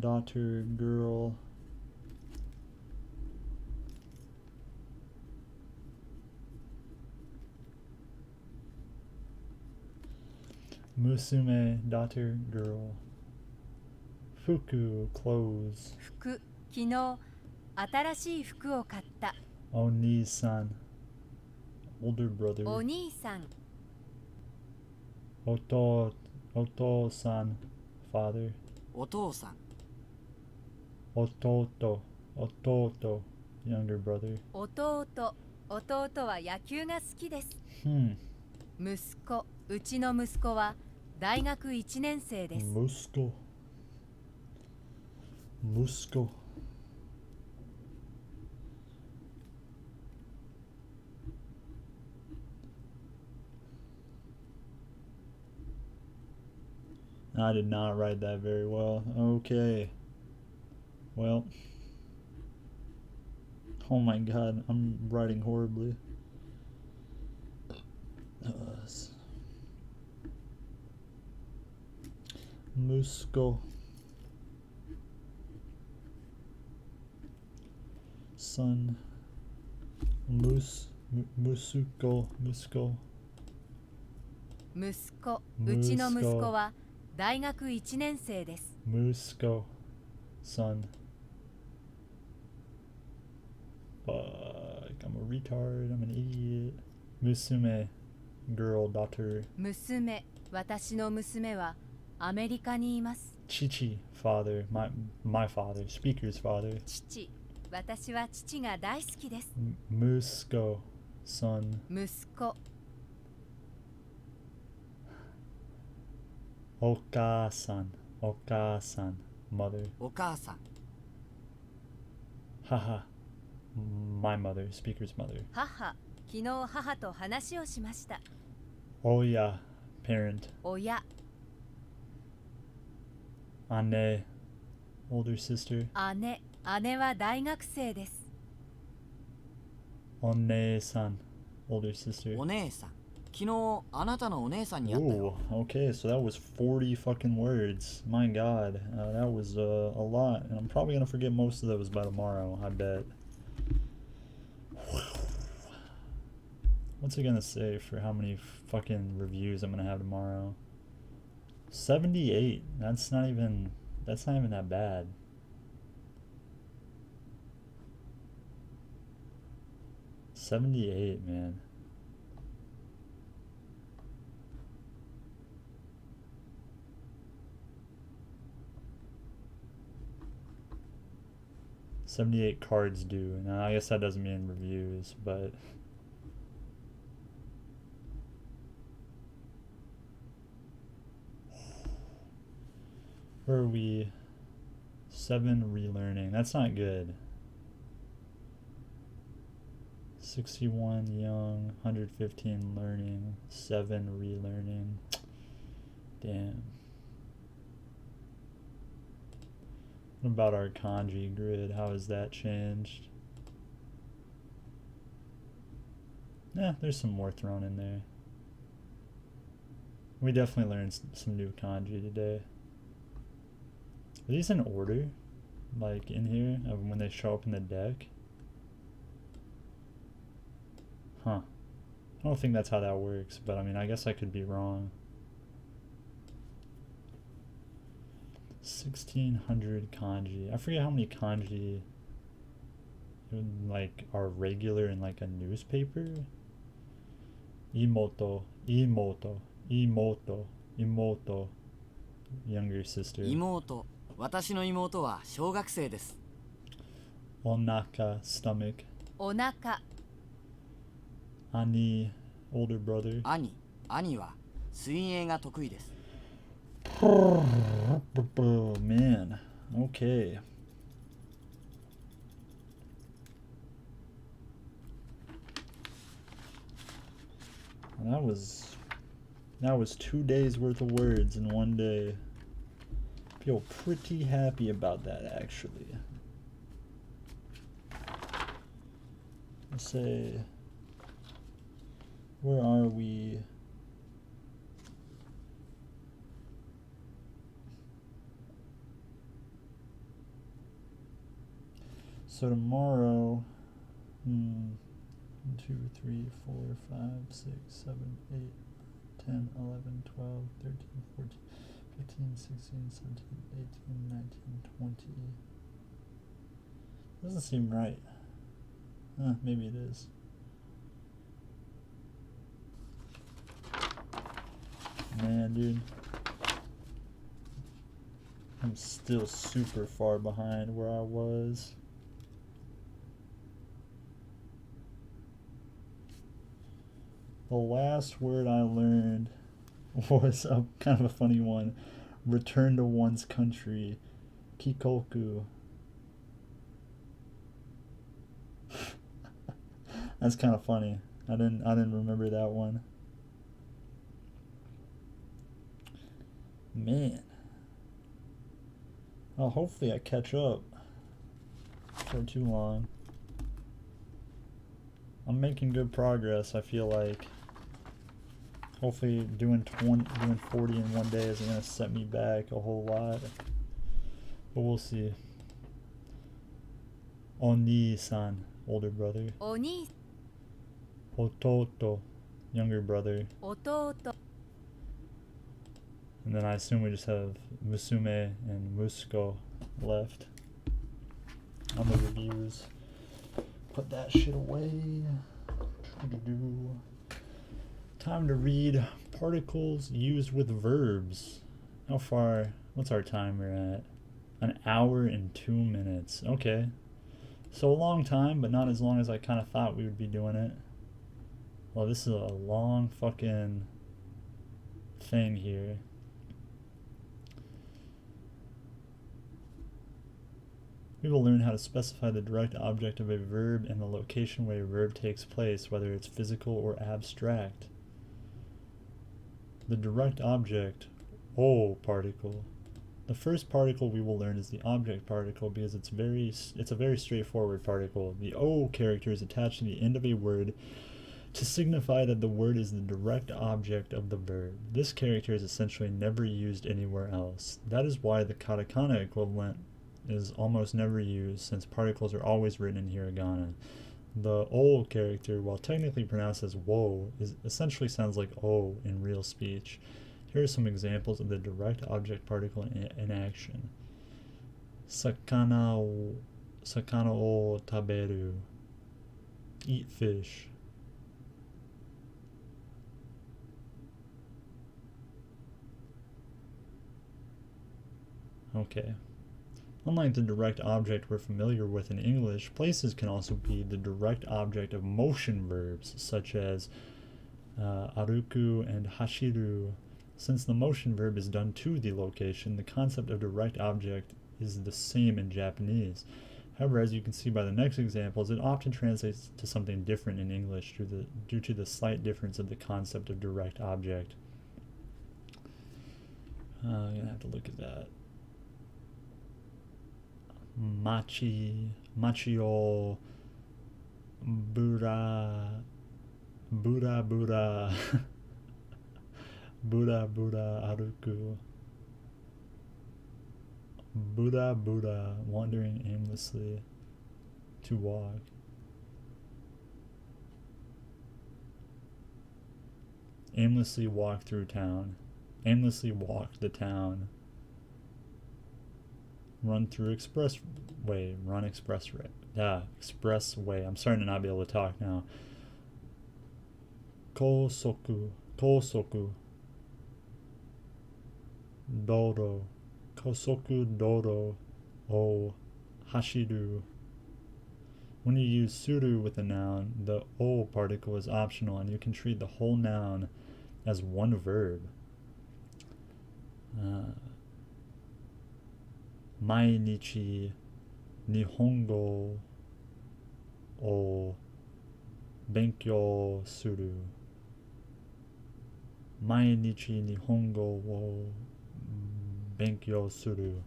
Daughter, girl. Musume, daughter, girl. Fuku, clothes. 服、昨日新しい服を買った。 Oni-san, older お brother. 兄さん、 Oto-san, father. お父さん、 Ototo, younger brother. 弟、弟は野球が好きです。 息子、うちの息子は大学1年生です。 Musko. I did not write that very well. Okay. Well. Oh my god, I'm writing horribly. Musko. Son. Musuko. 息子、うちの息子は大学1年生です。 Musko. Son. Fuck, I'm a retard. I'm an idiot. Musume. Girl, daughter. 娘、私の娘はアメリカにいます。 Chichi. Father. My father. Speaker's father. 父、私は父が大好きです。 Musko. Son. 息子、 Oka-san. Mother. お母さん、 Haha. My mother. Speaker's mother. 母、昨日母と話をしました。 Oya. Parent. 親、 Ane. Older sister. 姉は大学生です。 One-san. Older sister. お姉さん、昨日あなたのお姉さんに会ったよ。 Ooh, okay, so that was 40 fucking words. My god, that was a lot, and I'm probably gonna forget most of those by tomorrow, I bet. What's it gonna say for how many fucking reviews I'm gonna have tomorrow? 78. That's not even that bad. $78, man. $78 cards due. Now, I guess that doesn't mean reviews, but where are we? 7 relearning. That's not good. 61 young, 115 learning, 7 relearning. Damn. What about our kanji grid? How has that changed? Yeah, there's some more thrown in there. We definitely learned some new kanji today. Are these in order? Like in here, of when they show up in the deck? Huh. I don't think that's how that works, but I mean, I guess I could be wrong. 1600 kanji. I forget how many kanji like are regular in like a newspaper. Imoto. Younger sister. 妹、私の妹は小学生です。 Onaka, stomach. お腹、 Ani, older brother. 兄は水泳が得意です。 Man, okay. That was 2 days worth of words in one day. Feel pretty happy about that, actually. Let's say, where are we? So tomorrow, 1, 2, 3, 4, 5, 6, 7, 8, 10, 11, 12, 13, 14, 15, 16, 17, 18, 19, 20. Doesn't seem right. Maybe it is. Man, dude. I'm still super far behind where I was. The last word I learned was a kind of a funny one. Return to one's country. Kikoku. That's kind of funny. I didn't remember that one. Man. Oh, hopefully I catch up for too long. I'm making good progress, I feel like. Hopefully doing 40 in one day isn't going to set me back a whole lot. But we'll see. Oni-san, older brother. お兄 Ototo, younger brother. 弟 And then I assume we just have Musume and Musuko left on the reviews. Put that shit away. Time to read particles used with verbs. How far? What's our timer at? 1 hour and 2 minutes. Okay. So a long time, but not as long as I kind of thought we would be doing it. Well, this is a long fucking thing here. We will learn how to specify the direct object of a verb and the location where a verb takes place, whether it's physical or abstract. The direct object, O particle. The first particle we will learn is the object particle because it's a very straightforward particle. The O character is attached to the end of a word to signify that the word is the direct object of the verb. This character is essentially never used anywhere else. That is why the katakana equivalent is almost never used, since particles are always written in hiragana. The O character, while technically pronounced as wo, essentially sounds like O in real speech. Here are some examples of the direct object particle in action. Sakana o taberu. Eat fish. Okay. Unlike the direct object we're familiar with in English, places can also be the direct object of motion verbs, such as aruku and hashiru. Since the motion verb is done to the location, the concept of direct object is the same in Japanese. However, as you can see by the next examples, it often translates to something different in English due to the slight difference of the concept of direct object. I'm going to have to look at that. Machio, Bura, Bura, Aruku. Buddha, wandering aimlessly, to walk. Aimlessly walk through town. Aimlessly walk the town. Run through expressway. Run expressway. Yeah, expressway. I'm starting to not be able to talk now. Kosoku. Dodo. Kosoku dodo o hashiru. When you use suru with a noun, the o particle is optional and you can treat the whole noun as one verb. Mainichi nihongo o benkyou suru. Mainichi nihongo o benkyou suru.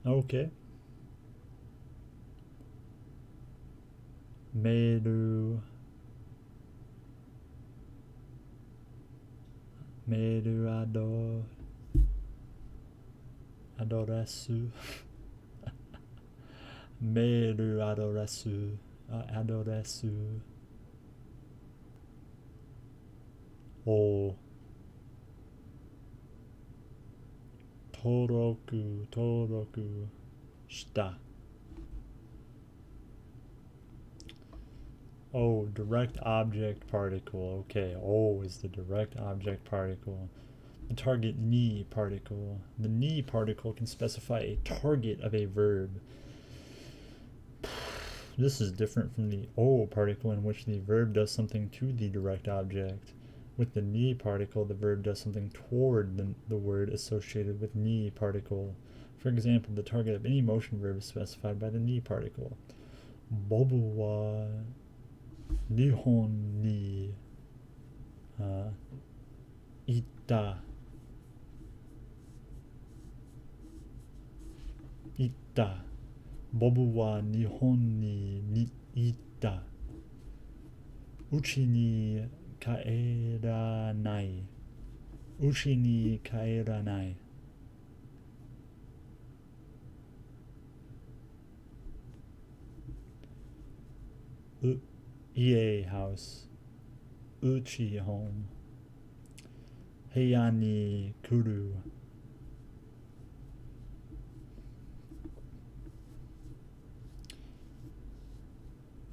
Okay. Meru adorasu. Meru adoresu. Adoresu. O. Toroku. Shita. Oh, direct object particle. Okay, O is the direct object particle. The target ni particle. The ni particle can specify a target of a verb. This is different from the O particle, in which the verb does something to the direct object. With the ni particle, the verb does something toward the word associated with ni particle. For example, the target of any motion verb is specified by the ni particle. Bobu wa Nihon ni ita. Bobu wa Nihon ni ita. Uchi ni kaeranai. Uchi ni kaeranai. Ie house. Uchi home. Heia ni kuru.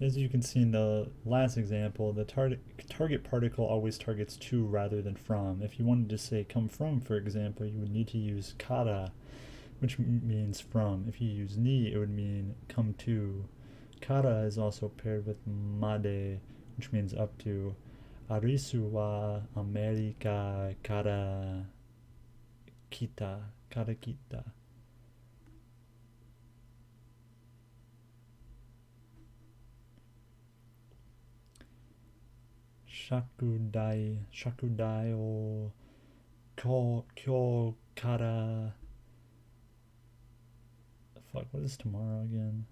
As you can see in the last example, the target particle always targets to rather than from. If you wanted to say come from, for example, you would need to use kara, which means from. If you use ni, it would mean come to. Kara is also paired with made, which means up to. Arisu wa America kara kita. Shakudai o kyo kara. Fuck, what is tomorrow again?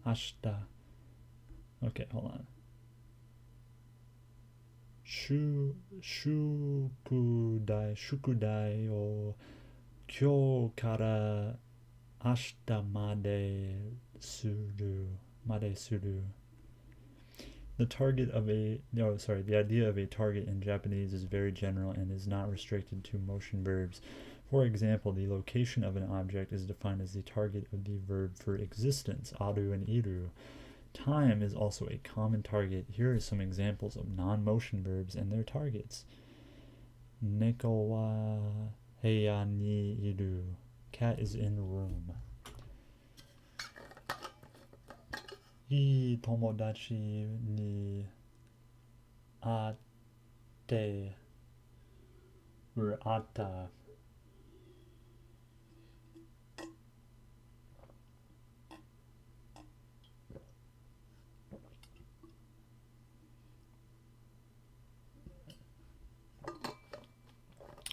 Ashita. Okay, hold on. Shukudai o kyo kara ashita made suru. The idea of a target in Japanese is very general and is not restricted to motion verbs. For example, the location of an object is defined as the target of the verb for existence, aru and iru. Time is also a common target. Here are some examples of non-motion verbs and their targets. Neko wa heia ni iru. Cat is in the room. Ii tomodachi ni atte or atta.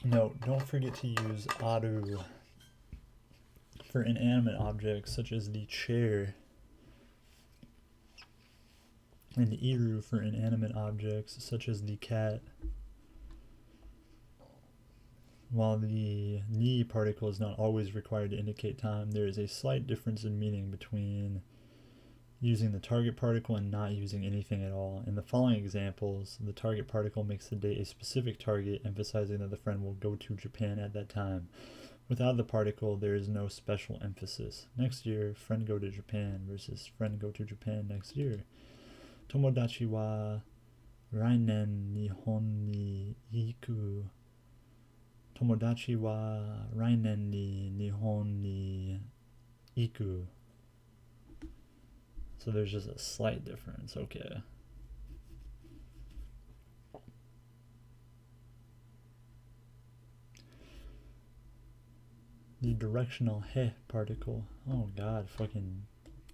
Note, don't forget to use aru for inanimate objects such as the chair, and iru for inanimate objects such as the cat. While the ni particle is not always required to indicate time, there is a slight difference in meaning between using the target particle and not using anything at all. In the following examples, the target particle makes the date a specific target, emphasizing that the friend will go to Japan at that time. Without the particle, there is no special emphasis. Next year, friend go to Japan versus friend go to Japan next year. Tomodachi wa rainen Nihon ni iku. Tomodachi wa rainen ni Nihon ni iku. So there's just a slight difference. Okay. The directional he particle. Oh god, fucking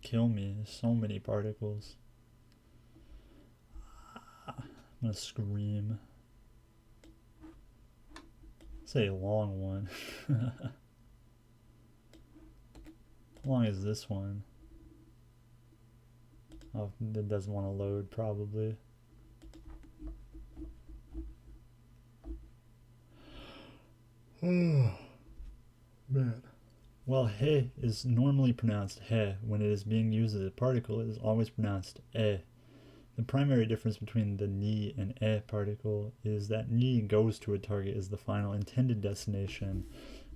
kill me. There's so many particles. I'm gonna scream. Say a long one. How long is this one? Oh, it doesn't want to load, probably. Oh, man. While he is normally pronounced he when it is being used as a particle, it is always pronounced e. The primary difference between the ni and e particle is that ni goes to a target as the final intended destination,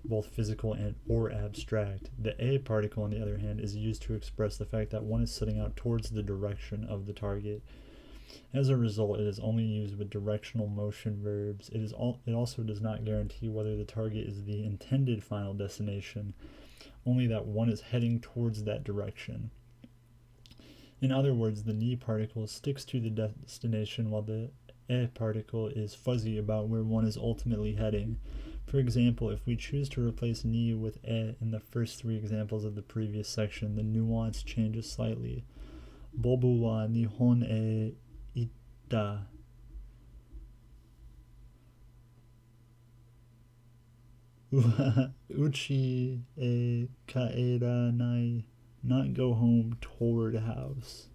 both physical and or abstract. The e particle, on the other hand, is used to express the fact that one is setting out towards the direction of the target. As a result, it is only used with directional motion verbs. It also does not guarantee whether the target is the intended final destination, only that one is heading towards that direction. In other words, the ni particle sticks to the destination while the e particle is fuzzy about where one is ultimately heading. For example, if we choose to replace ni with e in the first three examples of the previous section, the nuance changes slightly. Bobu wa nihon e ita. Uchi e kaeranai. Not go home toward house.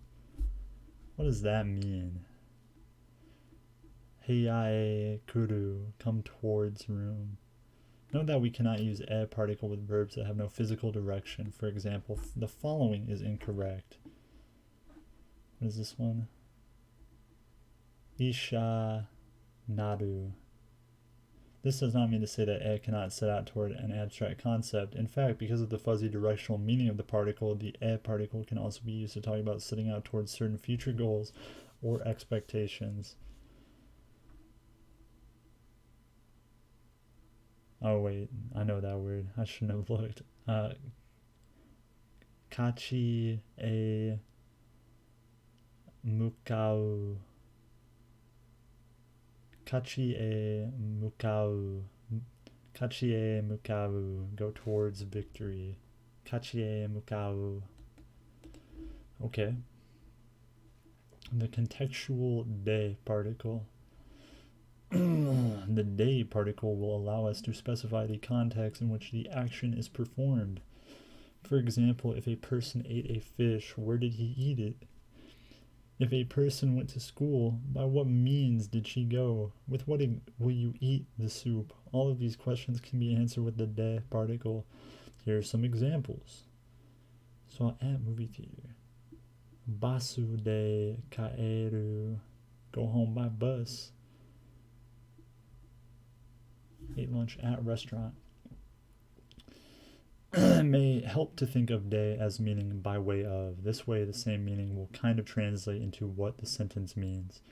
What does that mean? Heiae kuru, come towards room. Note that we cannot use e particle with verbs that have no physical direction. For example, the following is incorrect. What is this one? Isha naru. This does not mean to say that e cannot set out toward an abstract concept. In fact, because of the fuzzy directional meaning of the particle, the e particle can also be used to talk about setting out towards certain future goals or expectations. Oh wait, I know that word. I shouldn't have looked. Kachi e mukau. Kachi e mukau. Kachi e mukau. Go towards victory. Kachi e mukau. Okay. The contextual day particle. The day particle will allow us to specify the context in which the action is performed. For example, if a person ate a fish, where did he eat it? If a person went to school, by what means did she go? With what will you eat the soup? All of these questions can be answered with the de particle. Here are some examples. Saw at movie theater. Basu de kaeru. Go home by bus. Ate lunch at restaurant. May help to think of de as meaning by way of. This way, the same meaning will kind of translate into what the sentence means.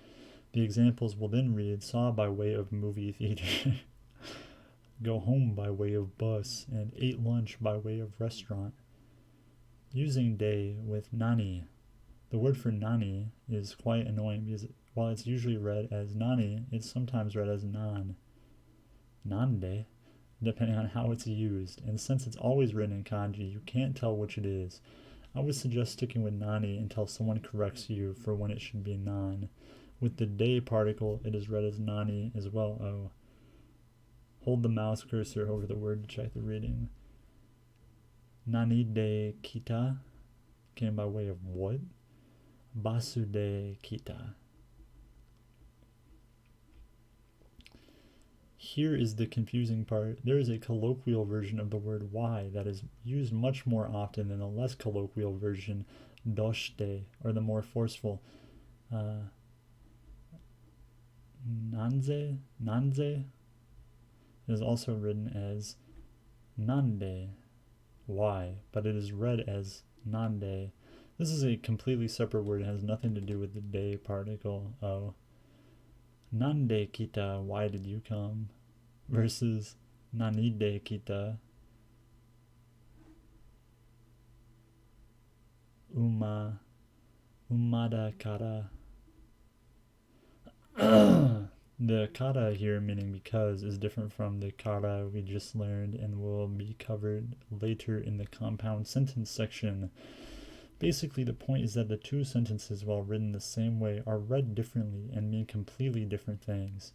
The examples will then read, saw by way of movie theater, go home by way of bus, and ate lunch by way of restaurant. Using de with nani. The word for nani is quite annoying because while it's usually read as nani, it's sometimes read as nan. Nande, depending on how it's used, and since it's always written in kanji, you can't tell which it is. I would suggest sticking with nani until someone corrects you for when it should be nan. With the de particle, it is read as nani as well. Oh. Hold the mouse cursor over the word to check the reading. Nani de kita came by way of what? Basu de kita. Here is the confusing part. There is a colloquial version of the word why that is used much more often than the less colloquial version, doshite, or the more forceful nanze. Nanze is also written as nande, why, but it is read as nande. This is a completely separate word. It has nothing to do with the de particle. Oh. Nande kita, why did you come? Versus nanide kita, umada kara. The kara here, meaning because, is different from the kara we just learned and will be covered later in the compound sentence section. Basically, the point is that the two sentences, while written the same way, are read differently and mean completely different things.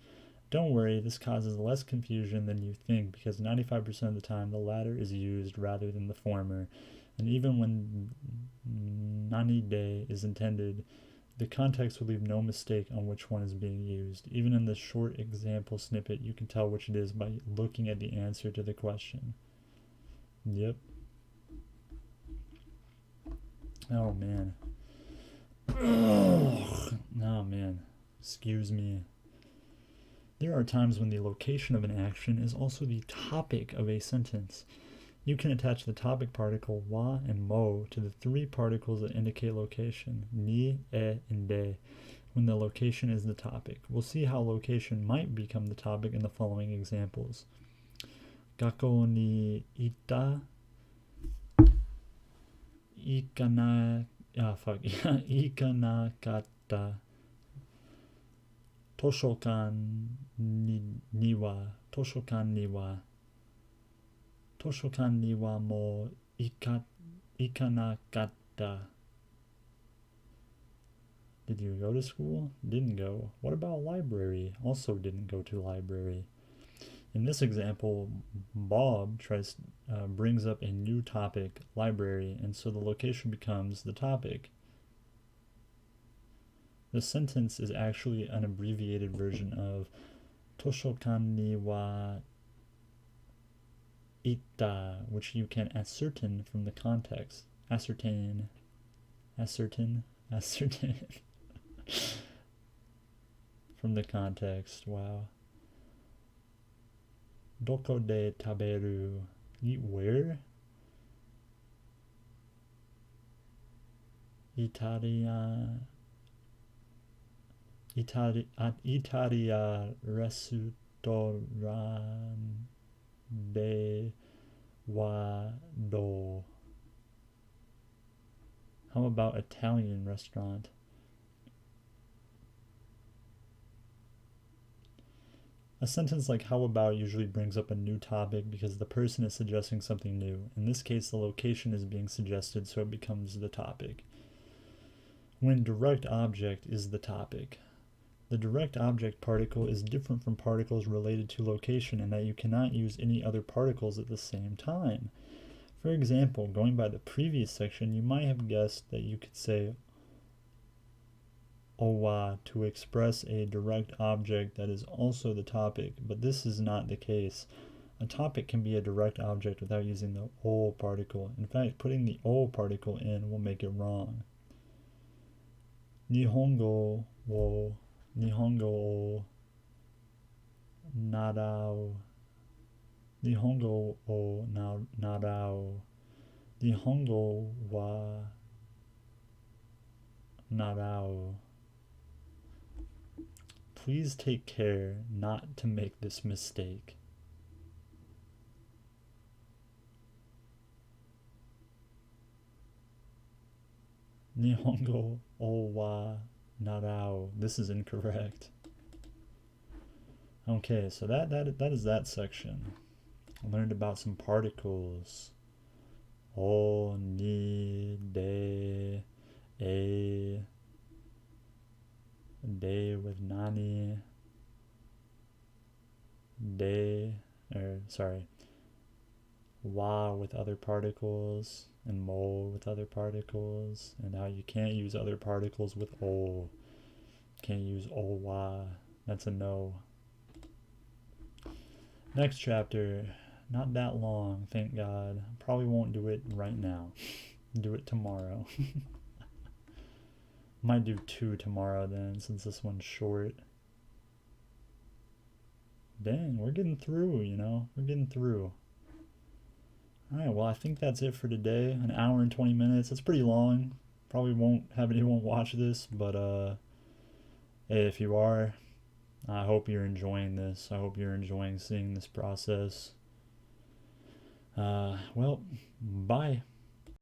Don't worry, this causes less confusion than you think because 95% of the time the latter is used rather than the former. And even when nanide is intended, the context will leave no mistake on which one is being used. Even in this short example snippet, you can tell which it is by looking at the answer to the question. Yep. Oh man. Oh man. Excuse me. There are times when the location of an action is also the topic of a sentence. You can attach the topic particle wa and mo to the three particles that indicate location, ni, e, and de, when the location is the topic. We'll see how location might become the topic in the following examples. Gakko ni ita, ikanakatta, toshokan ni wa mo ikanakatta. Did you go to school? Didn't go. What about library? Also didn't go to library. In this example, Bob brings up a new topic, library, and so the location becomes the topic. The sentence is actually an abbreviated version of Toshokan ni wa ita, which you can ascertain from the context. Ascertain. From the context, wow. Doko de taberu, eat where? Italia restaurant de Wado. How about Italian restaurant? A sentence like how about usually brings up a new topic because the person is suggesting something new. In this case, the location is being suggested, so it becomes the topic. When direct object is the topic. The direct object particle is different from particles related to location in that you cannot use any other particles at the same time. For example, going by the previous section, you might have guessed that you could say owa to express a direct object that is also the topic, but this is not the case. A topic can be a direct object without using the o particle. In fact, putting the o particle in will make it wrong. Nihongo wo narau. Nihongo o narau. Nihongo wa narau. Please take care not to make this mistake. Nihongo o wa narau. This is incorrect. Okay, so that is that section. I learned about some particles. O, ni, de, a, de with nani, wa with other particles, and mo with other particles, and how you can't use other particles with o. Can't use o wa. That's a no. Next chapter, not that long, thank God. Probably won't do it right now. Do it tomorrow. Might do 2 tomorrow then, since this one's short. Dang, we're getting through, you know? We're getting through. Alright, well, I think that's it for today. An hour and 20 minutes. That's pretty long. Probably won't have anyone watch this, but hey, if you are, I hope you're enjoying this. I hope you're enjoying seeing this process. Well, bye.